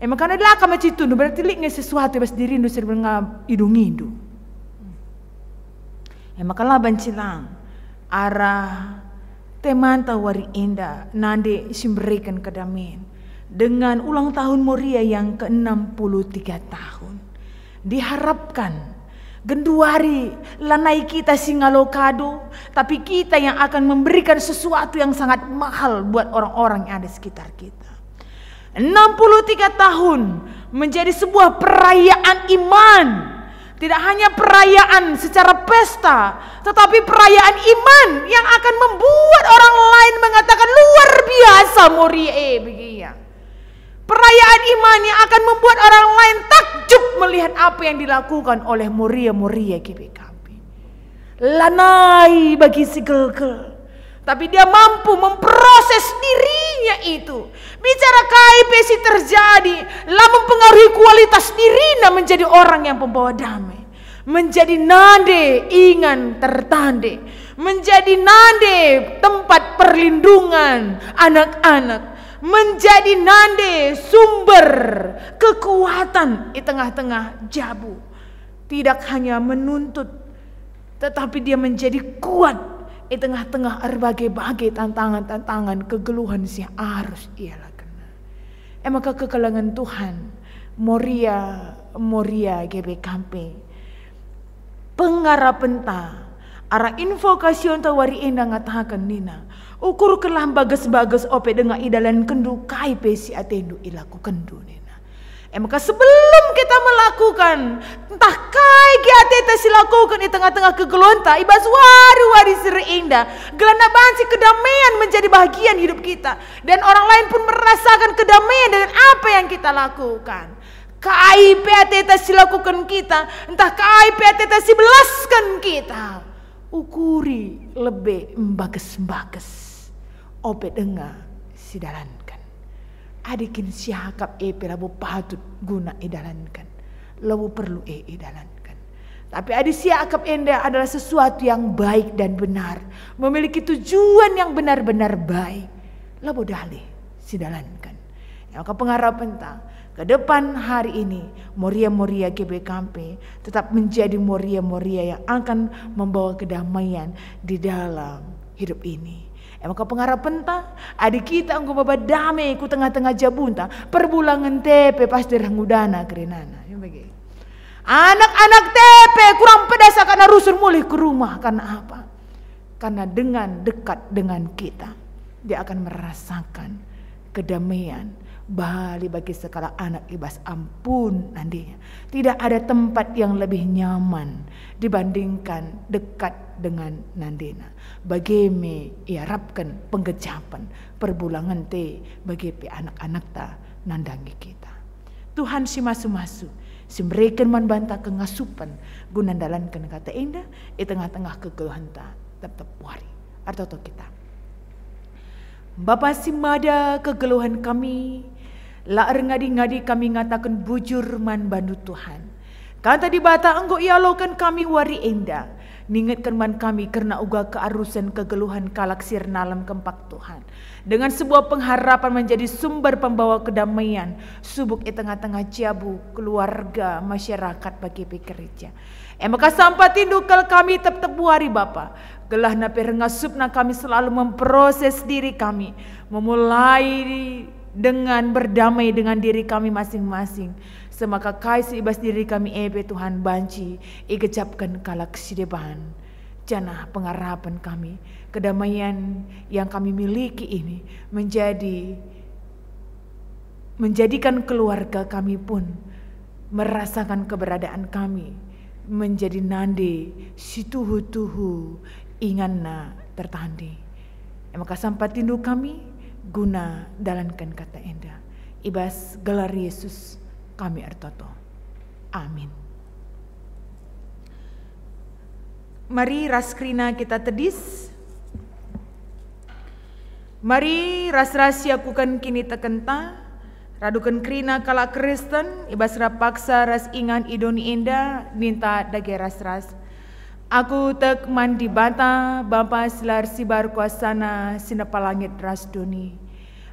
[SPEAKER 5] Maka adalah kama tunduh berarti liknya sesuatu bas dirindu serbenga idungindu. Maka lah banci lang arah teman tawari indah nande simberikan kedamaian dengan ulang tahun Moria yang ke-63 tahun. Diharapkan genduari lanai kita singalo kado, tapi kita yang akan memberikan sesuatu yang sangat mahal buat orang-orang yang ada sekitar kita. 63 tahun menjadi sebuah perayaan iman. Tidak hanya perayaan secara pesta, tetapi perayaan iman yang akan membuat orang lain mengatakan luar biasa Moria begitu. Perayaan iman yang akan membuat orang lain takjub melihat apa yang dilakukan oleh Moria GBKP. Lanai bagi si gel-gel, tapi dia mampu memproses dirinya itu. Bicara KIP sih terjadi, lah mempengaruhi kualitas dirinya menjadi orang yang pembawa damai, menjadi nade ingan tertande, menjadi nade tempat perlindungan anak-anak, menjadi nade sumber kekuatan di tengah-tengah jabu. Tidak hanya menuntut, tetapi dia menjadi kuat di tengah-tengah berbagai tantangan-tantangan kegeluhan si arus ialah kena. Maka kekelangan Tuhan Moria GBKP pengharapan ta arah invokasi tawari indah ngatakan nina ukur kelah bagas-bagas ope dengan idalan kendu KIP si atendu ilaku kendu nina. Maka sebelum kita melakukan entah kai kita silakukan di tengah-tengah kegelonta ibas wari serindah gelana bansi kedamaian menjadi bagian hidup kita dan orang lain pun merasakan kedamaian dengan apa yang kita lakukan. KIP kita silakukan kita entah KIP kita sibelaskan kita ukuri lebih bagas-bagas ope dengar sidalankan adikin siakap labu patut guna idalankan labu perlu idalankan. Tapi adi siakap enda adalah sesuatu yang baik dan benar, memiliki tujuan yang benar-benar baik, labu dalih sidalankan. Maka pengharapan ta ke depan hari ini Moria GBKP tetap menjadi Moria yang akan membawa kedamaian di dalam hidup ini. Maka pengharapan ta adik kita engkau baba damai ku tengah-tengah jabunta perbulangan tepe pasti rangudana kerenana. Anak-anak tepe kurang pedas karena rusun mulai ke rumah. Karena apa? Karena dengan dekat dengan kita dia akan merasakan kedamaian bagi segala anak ibas ampun nantinya. Tidak ada tempat yang lebih nyaman dibandingkan dekat dengan nandena. Bagaimana iarapkan penggejapan perbulangan te bagi anak-anak ta nandangi kita. Tuhan si masu-masu simberikan manbanta kengasupan guna dalankan kata indah di tengah-tengah kegeluhan ta tetap wari atau kita. Bapa simada kegeluhan kami, la ngadi-ngadi kami ngatakan bujur man bandu Tuhan. Kata di bata engkau ialokan kami wari indah, ningetkan man kami karena uga kearusan kegeluhan kalak sirnalam kempak Tuhan. Dengan sebuah pengharapan menjadi sumber pembawa kedamaian, subuk di tengah-tengah jabu, keluarga, masyarakat bagi pekerja. Maka sampai tindukal kami tetap wari Bapa. Gelah na perngasupna kami selalu memproses diri kami, memulai dengan berdamai dengan diri kami masing-masing. Semaka kaisi ibas diri kami Tuhan banci igecapkan kalak sideban. Janah pengharapan kami, kedamaian yang kami miliki ini menjadikan keluarga kami pun merasakan keberadaan kami menjadi nande situhu-tuhu inganna tertandi. Maka sampai tindu kami guna dalankan kata enda ibas gelar Yesus kami artoto. Amin. Mari raskrina kita tedis. Mari ras-rasi akukan kini tekenta, radukan kerina kala Kristen, ibas rapaksa ras ingan idoni enda, ninta dage ras-ras. Aku tek mandi bata, bapa selar sibar kuasana, sinapa langit ras doni.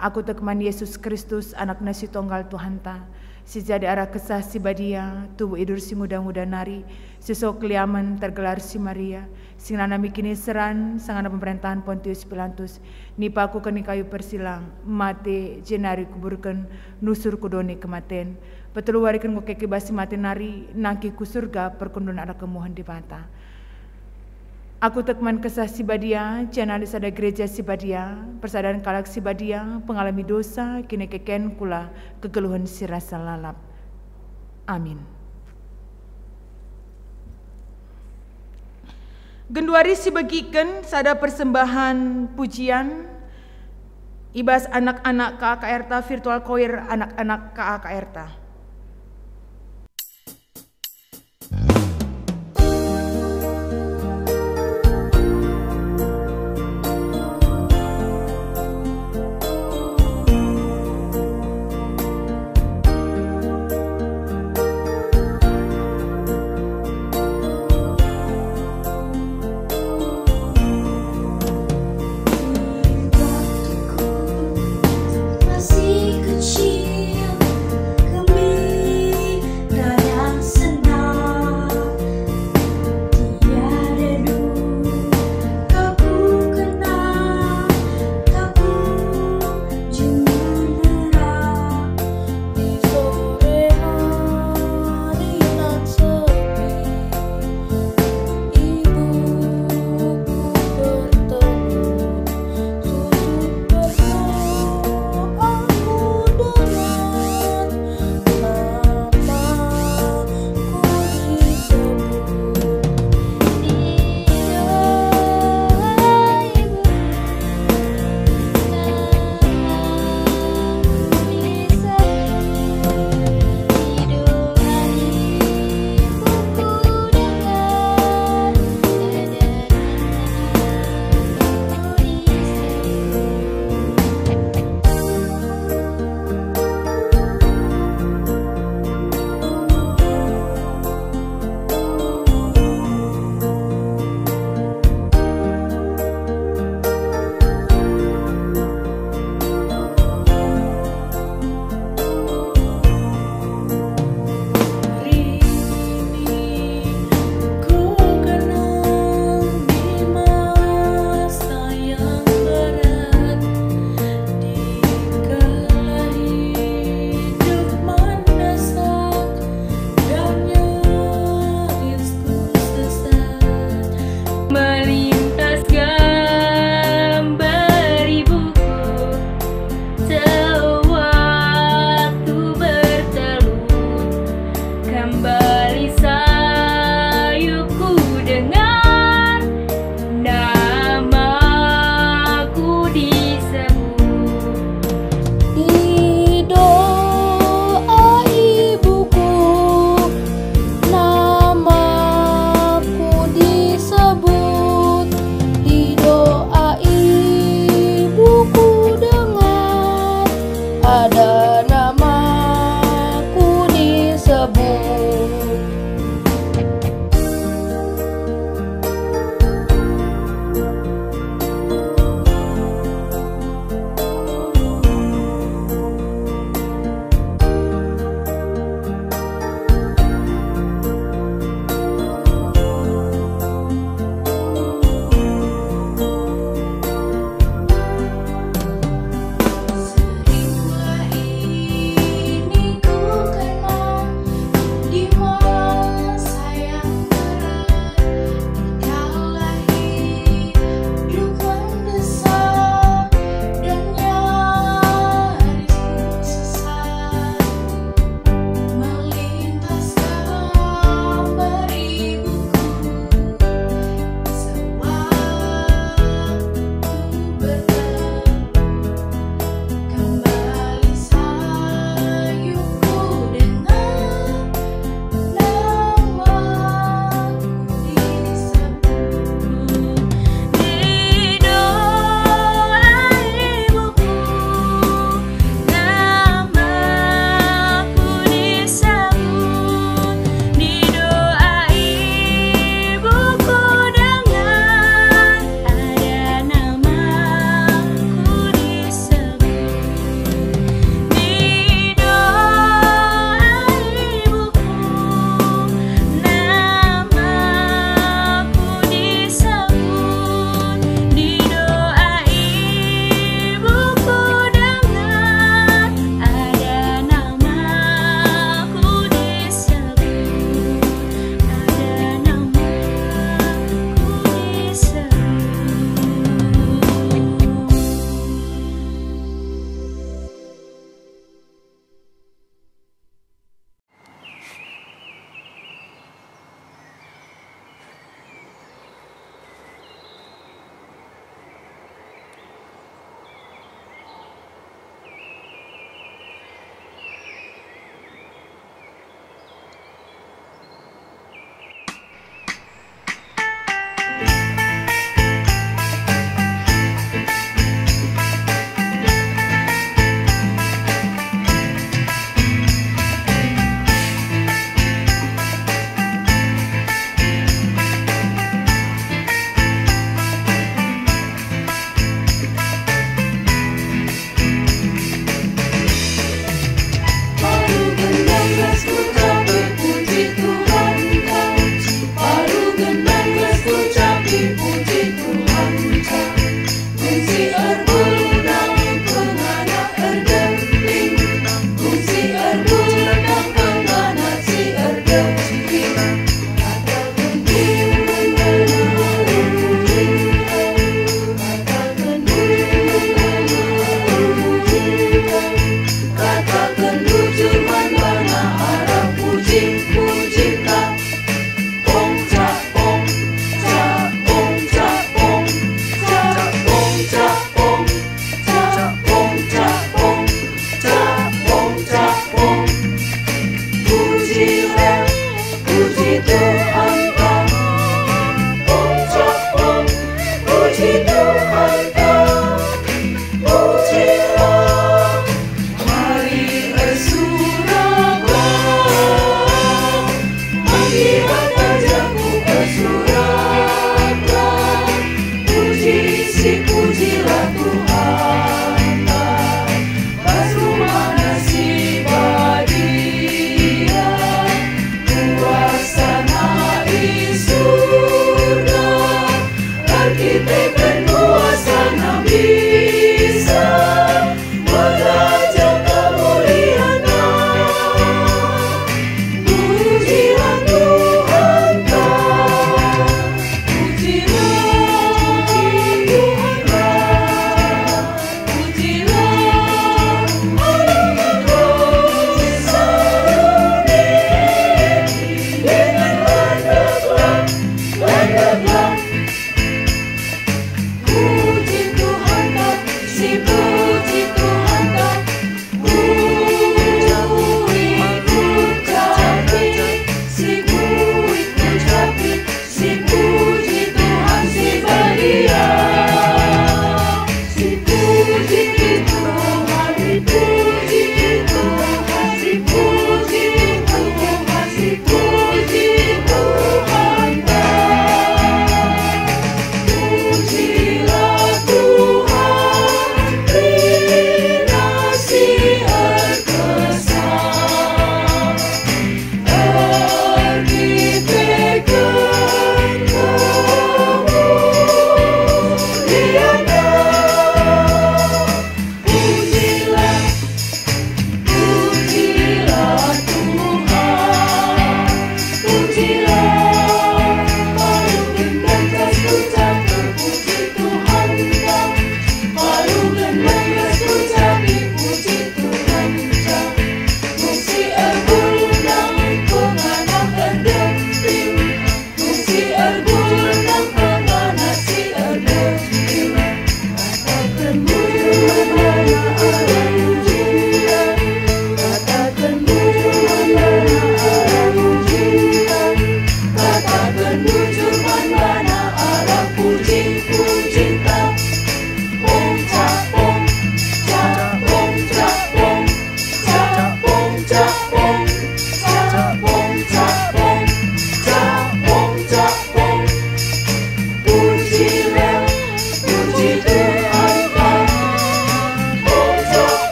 [SPEAKER 5] Aku tek mandi Yesus Kristus, anak nasi tonggal Tuhan ta. Si jadi arah kesah si badia, tubuh idur si muda-muda nari, si sok liaman tergelar si Maria, sing nanami kini seran, sangana pemerintahan Pontius Pilatus, nipa aku keni kayu persilang, mate jenari kuburkan, nusur kudoni kematen, petelu warikan ku keki basi mati nari, nangki ku surga perkundun ada kemuhan di bata. Aku tekman kesah si badia, janalis ada gereja si badia, persadaran kalak si badia, pengalami dosa, kini keken kula kegeluhan si rasa lalap. Amin. Genduari si bagikan sada persembahan pujian, ibas anak-anak KKRTA virtual choir anak-anak KKRTA.
[SPEAKER 6] Masih kecil,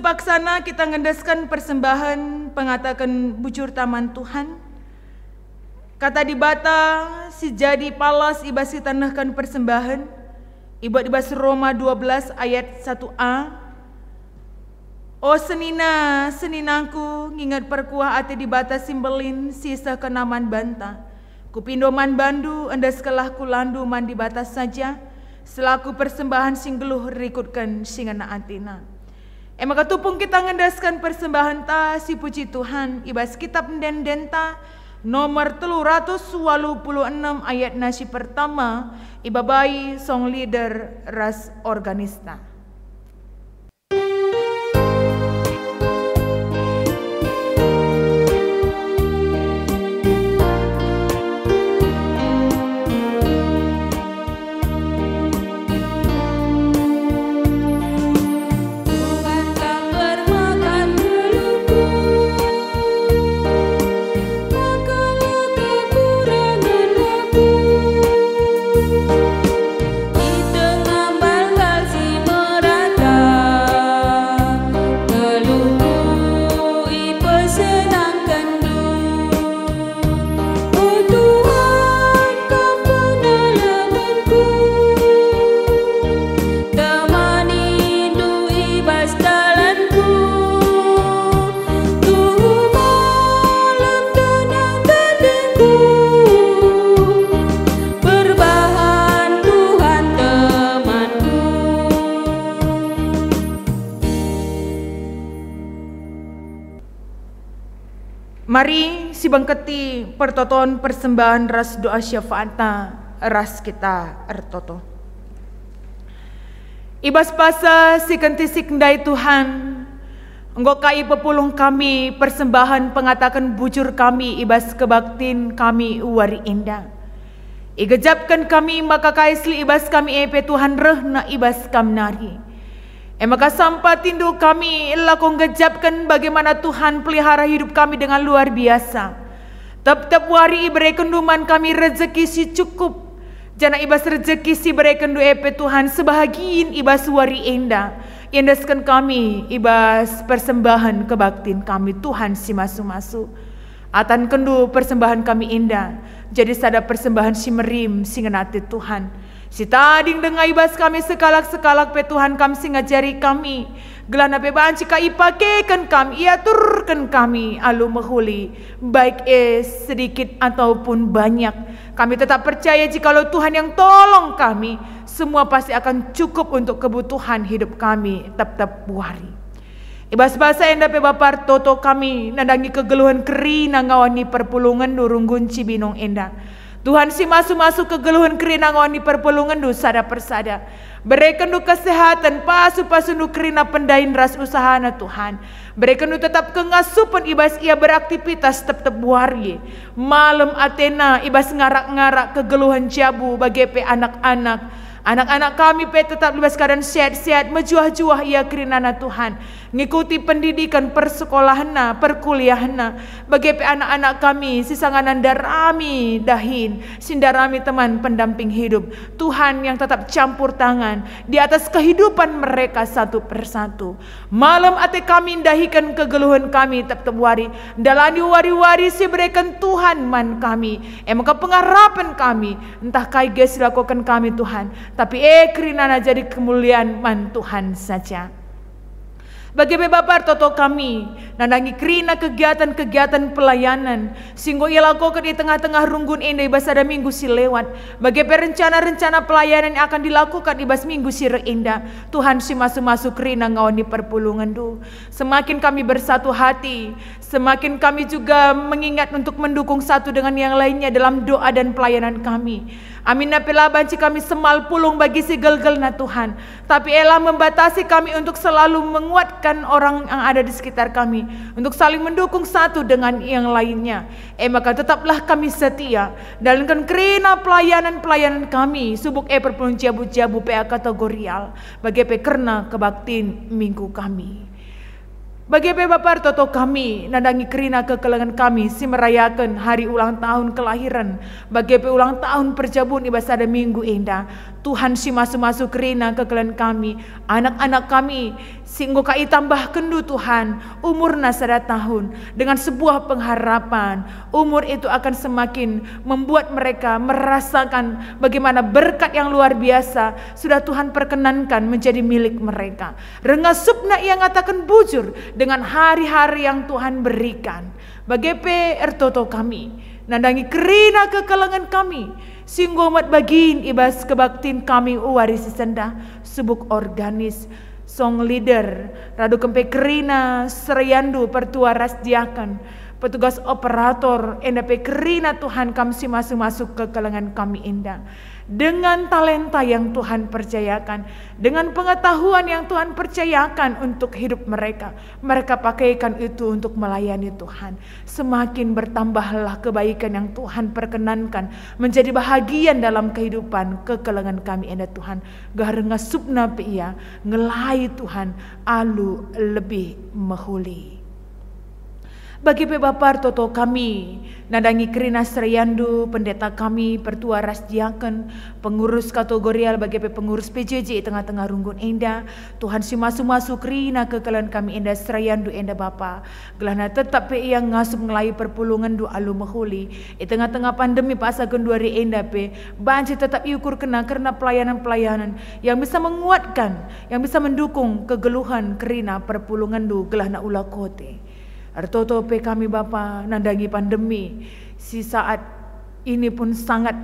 [SPEAKER 5] paksana kita ngendaskan persembahan pengatakan bujur taman Tuhan. Kata di bata si jadi palas ibas ditanahkan persembahan. Ibat ibas Roma 12 ayat 1a. O seninangku ngingat perkuah ati di bata simbelin sisa kenaman banta. Kupindoman bandu endas kelah kulandu man di batas saja. Selaku persembahan singgeluh rikutkan singana antina. Maka tupung kita ngendaskan persembahan ta si puji Tuhan ibas kitab dendenta nomor 386 ayat nasi pertama ibabai song leader ras organista. Mari si bangketi pertoton persembahan ras doa syafaatna ras kita ertoto. Ibas pasa si kenti sikndai Tuhan, engkau kai pepulung kami persembahan pengatakan bujur kami ibas kebaktin kami wari indah. Igejapkan kami maka kaisli ibas kami epe Tuhan rehna ibas kamnari. Maka sampai tindu kami lakong gejapkan bagaimana Tuhan pelihara hidup kami dengan luar biasa. Tep-tep wari ibere kenduman kami rezeki si cukup. Jana ibas rezeki si bere kendu epe Tuhan sebahagian ibas wari endah. Indaskan kami ibas persembahan kebaktin kami Tuhan si masu-masu. Atan kendu persembahan kami indah. Jadi sada persembahan si merim si ngenati Tuhan. Si tading dengar ibas kami sekalak-sekalak pe Tuhan kami singajari kami. Gelana pe banci ka ipakekan kami, iaturkan kami alu mehuli. Baik sedikit ataupun banyak. Kami tetap percaya jikalau Tuhan yang tolong kami, semua pasti akan cukup untuk kebutuhan hidup kami tetap buari. Ibas bahasa enda pe bapar toto kami nadangi kegeluhan kerina ngawani perpulungan durung gunci binong enda. Tuhan si masuk-masuk kegeluhan kerina ngawani perpulungan du sada persada. Berikan du kesehatan pasu-pasu du kerina pendain ras usahana Tuhan. Berikan du tetap kengasupan ibas ia beraktivitas tetap buari. Malam Athena ibas ngarak-ngarak kegeluhan jabu bagi pe anak-anak. Anak-anak kami pe tetap libas keadaan sehat-sehat mejuah-juah ia kerinana Tuhan. Ngikuti pendidikan persekolahana, perkuliahana. Bagi pe anak-anak kami sisanganan darami dahin, sindarami teman pendamping hidup. Tuhan yang tetap campur tangan di atas kehidupan mereka satu persatu. Malam ate kami indahikan kegeluhan kami tetap wari. Dalani wari-wari si berikan Tuhan man kami. Maka pengharapan kami entah kai ges lakukan kami Tuhan. Tapi kerinana jadi kemuliaan man Tuhan saja. Bagi bapar toto kami nandangi kerina kegiatan-kegiatan pelayanan singgo ia lakukan di tengah-tengah runggun indah ibas ada minggu si lewat. Bagi rencana-rencana pelayanan yang akan dilakukan ibas minggu si reindah. Tuhan si masuk-masuk kerina ngawani perpulungan du. Semakin kami bersatu hati, semakin kami juga mengingat untuk mendukung satu dengan yang lainnya dalam doa dan pelayanan kami. Amin napela banci kami semal pulung bagi si gel-gel na Tuhan. Tapi elah membatasi kami untuk selalu menguatkan orang yang ada di sekitar kami. Untuk saling mendukung satu dengan yang lainnya. Maka tetaplah kami setia. Dalamkan kerina pelayanan-pelayanan kami. Subuk perpulung jabu-jabu PA kategorial. Bagi kerna kebaktin minggu kami. Bagi bapar toto kami nadangi kerina kekelengan kami si merayakan hari ulang tahun kelahiran. Bagi ulang tahun perjabun ibas ada minggu indah. Tuhan si masuk-masuk kerina kekelengan kami. Anak-anak kami singgo kai tambah kendu Tuhan umurna 100 tahun dengan sebuah pengharapan. Umur itu akan semakin membuat mereka merasakan bagaimana berkat yang luar biasa sudah Tuhan perkenankan menjadi milik mereka. Rengasupna ia ngatakan bujur dengan hari-hari yang Tuhan berikan. Bagepe ertoto kami nandangi kerina kekalangan kami singgo mat bagin ibas kebaktin kami uwarisi senda subuk organis song leader radu kempe kerina seriandu pertua rasdiakan petugas operator endape kerina Tuhan kami masuk ke kalangan kami indah dengan talenta yang Tuhan percayakan, dengan pengetahuan yang Tuhan percayakan untuk hidup mereka pakaikan itu untuk melayani Tuhan. Semakin bertambahlah kebaikan yang Tuhan perkenankan menjadi bahagian dalam kehidupan kekalangan kami indah Tuhan. Garenga subna pia ngelai Tuhan alu lebih mahuli. Bagi Bapa Toto kami, nadangi kerina seriandu, pendeta kami, pertua rasdiaken, pengurus kategorial bagi pengurus PJJ tengah-tengah runggun indah, Tuhan si masu-masu kerina kekalan kami indah seriandu indah Bapa, gelana tetap pe yang ngasup ngelai perpulungan du alu mahuli, tengah-tengah pandemi pasa kenduari indah pe, banci tetap iukur kena karena pelayanan-pelayanan yang bisa menguatkan, yang bisa mendukung kegeluhan kerina perpulungan du gelana ula kote. Artoto pe kami Bapa nandangi pandemi si saat ini pun sangat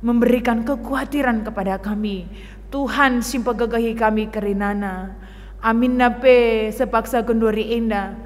[SPEAKER 5] memberikan kekhawatiran kepada kami. Tuhan simpa gagahi kami kerinana. Amin nape sepaksa kenduri indah.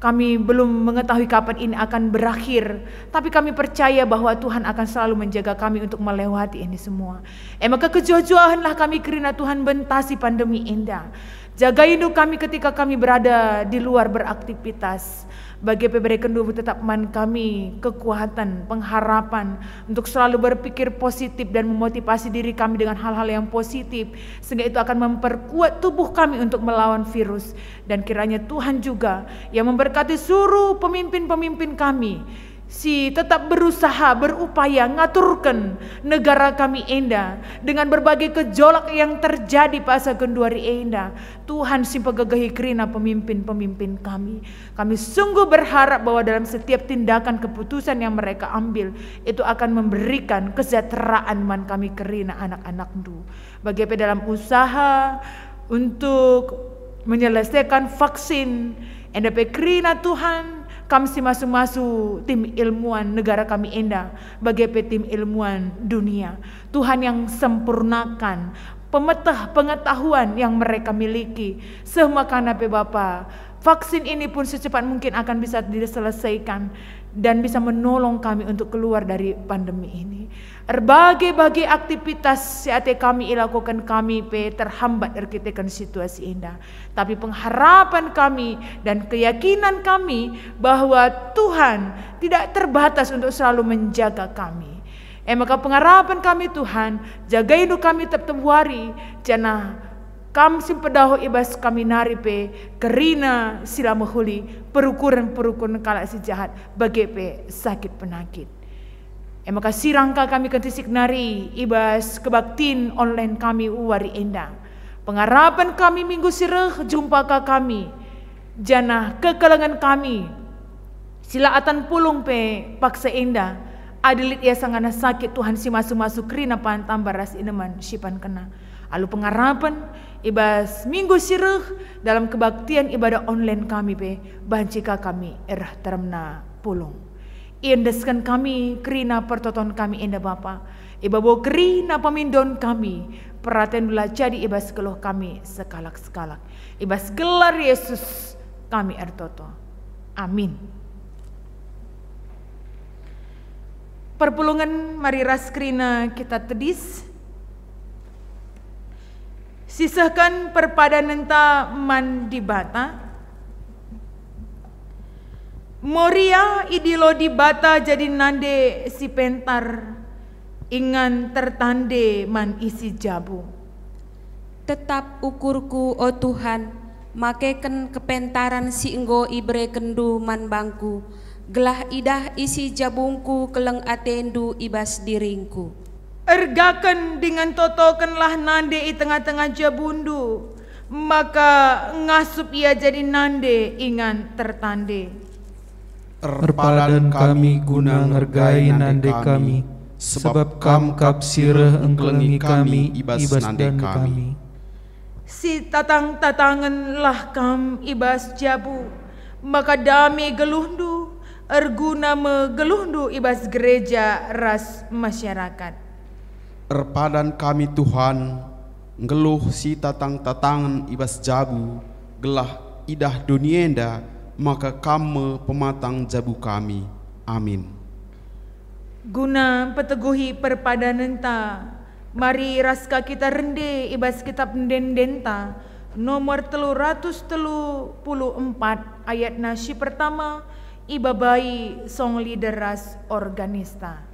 [SPEAKER 5] Kami belum mengetahui kapan ini akan berakhir, tapi kami percaya bahwa Tuhan akan selalu menjaga kami untuk melewati ini semua. Maka kejojohanlah kami kerana Tuhan bentasi pandemi indah. Jaga hidup kami ketika kami berada di luar beraktivitas. Bagi pemberi kendu tetap man kami kekuatan, pengharapan untuk selalu berpikir positif dan memotivasi diri kami dengan hal-hal yang positif, sehingga itu akan memperkuat tubuh kami untuk melawan virus. Dan kiranya Tuhan juga yang memberkati seluruh pemimpin-pemimpin kami, si tetap berusaha, berupaya ngaturkan negara kami indah dengan berbagai gejolak yang terjadi pada kenduari indah. Tuhan simpa gagahi kerina pemimpin-pemimpin kami. Kami sungguh berharap bahwa dalam setiap tindakan keputusan yang mereka ambil itu akan memberikan kesejahteraan man kami kerina anak-anak du. Bagaimana dalam usaha untuk menyelesaikan vaksin, endape kerina Tuhan kami si masu-masu tim ilmuwan negara kami indah bagaimana tim ilmuwan dunia. Tuhan yang sempurnakan pemetah pengetahuan yang mereka miliki. Semua karena Bapa, vaksin ini pun secepat mungkin akan bisa diselesaikan dan bisa menolong kami untuk keluar dari pandemi ini. Berbagai aktivitas saat kami lakukan kami terhambat terkitekan situasi indah. Tapi pengharapan kami dan keyakinan kami bahwa Tuhan tidak terbatas untuk selalu menjaga kami. Maka pengharapan kami Tuhan, jaga hidup kami tetap hari, jana kam simpedaho ibas kami naripe kerina sila mahuli perukuran kala si jahat bagepe sakit penakit. Maka sirangka kami kentisik nari ibas kebaktin online kami uwari indah. Pengharapan kami minggu sireh jumpa ka kami jana kekalangan kami silaatan pulung pe paksa indah adilit ia sangana sakit Tuhan si masuk kerina pan tambah ras ineman sipan kena. Lalu pengharapan ibas minggu sireh dalam kebaktian ibadah online kami pe bancika kami erah teremna pulung. Iendeskan kami kerina pertoton kami indah Bapa. Ibabo kerina pemindon kami. Perhatian dula jadi ibas keluh kami sekalak-sekalak. Ibas gelar Yesus kami ertoto. Amin. Perpulungan mari ras kerina kita tedis. Sisahkan perpadanan ta man di bata. Moria idilo di bata jadi nande si pentar ingan tertande man isi jabu.
[SPEAKER 3] Tetap ukurku o Tuhan, makeken kepentaran si enggo ibre kendu man bangku, gelah idah isi jabungku keleng atendu ibas diringku.
[SPEAKER 5] Ergakan dengan totokenlah nande i tengah-tengah jabundu, maka ngasup ia jadi nande ingan tertande.
[SPEAKER 4] Erpadan kami guna ngergai nande kami, sebab kam kap sireh engkelengi kami ibas nande kami.
[SPEAKER 5] Si tatang-tatangan lah kam ibas jabu, maka dami geluhndu erguna megeluhndu ibas gereja ras masyarakat.
[SPEAKER 1] Erpadan kami Tuhan ngeluh si tatang-tatangan ibas jabu gelah idah dunienda, maka kamu pematang jabu kami. Amin.
[SPEAKER 5] Guna peteguhi perpadanan ta, mari raska kita rende ibas kitab dendenta nomor 334 ayat nasi pertama ibabai song lideras organista.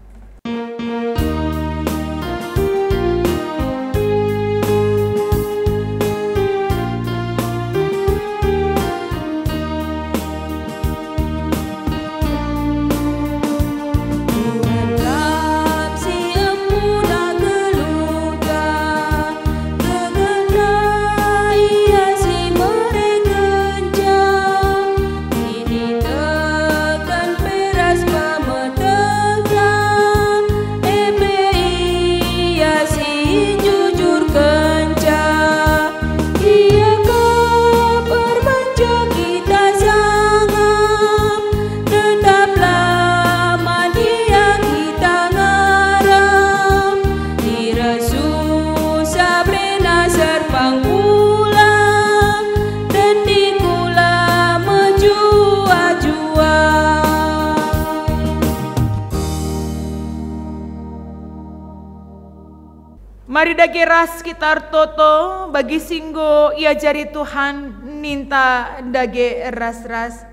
[SPEAKER 5] Mari dage ras kita toto bagi singgo ia jari Tuhan ninta dage ras-ras.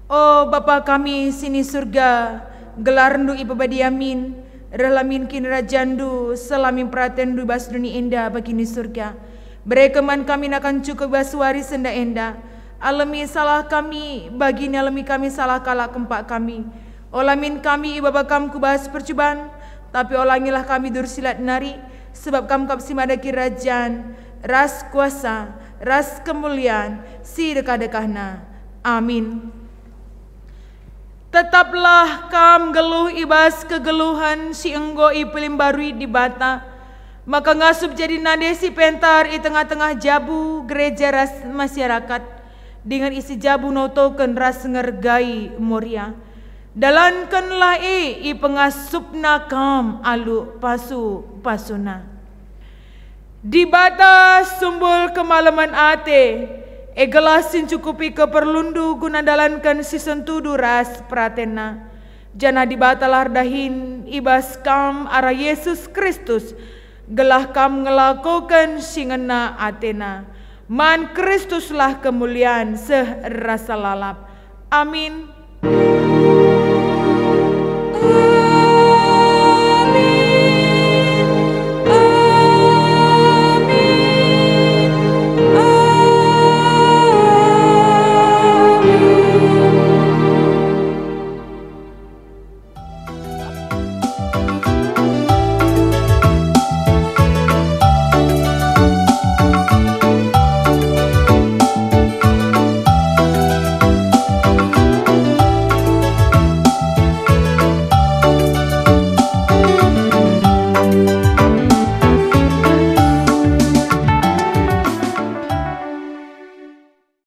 [SPEAKER 5] Oh Bapa kami sini surga, gelarndu ibabadi amin, relamin kin rajandu, selamin pratendu bas dunia indah bagini surga. Berekeman kami akan cukup baswari senda enda. Alami salah kami, bagini alami kami salah kalah kempak kami. Olamin kami ibaba kam kubahas percobaan, tapi olangilah kami dursilat nari. Sebab kamu kapsi mada kerajaan, ras kuasa, ras kemuliaan, si dekah-dekahna. Amin. Tetaplah kam geluh ibas kegeluhan si enggo ipelim barui di bata, maka ngasup jadi nade si pentar i tengah-tengah jabu gereja ras masyarakat, dengan isi jabu notoken ras ngergai moria. Dalankanlah i pengasupna kam alu pasu pasuna. Di batas sumbul kemalaman ate, egelasin cukupi keperlundu guna dalankan si sentudu ras pratena. Jana di batalar dahin ibas kam ara Yesus Kristus, gelah kam ngelakukan singena atena. Man Kristuslah kemuliaan serasa lalap. Amin.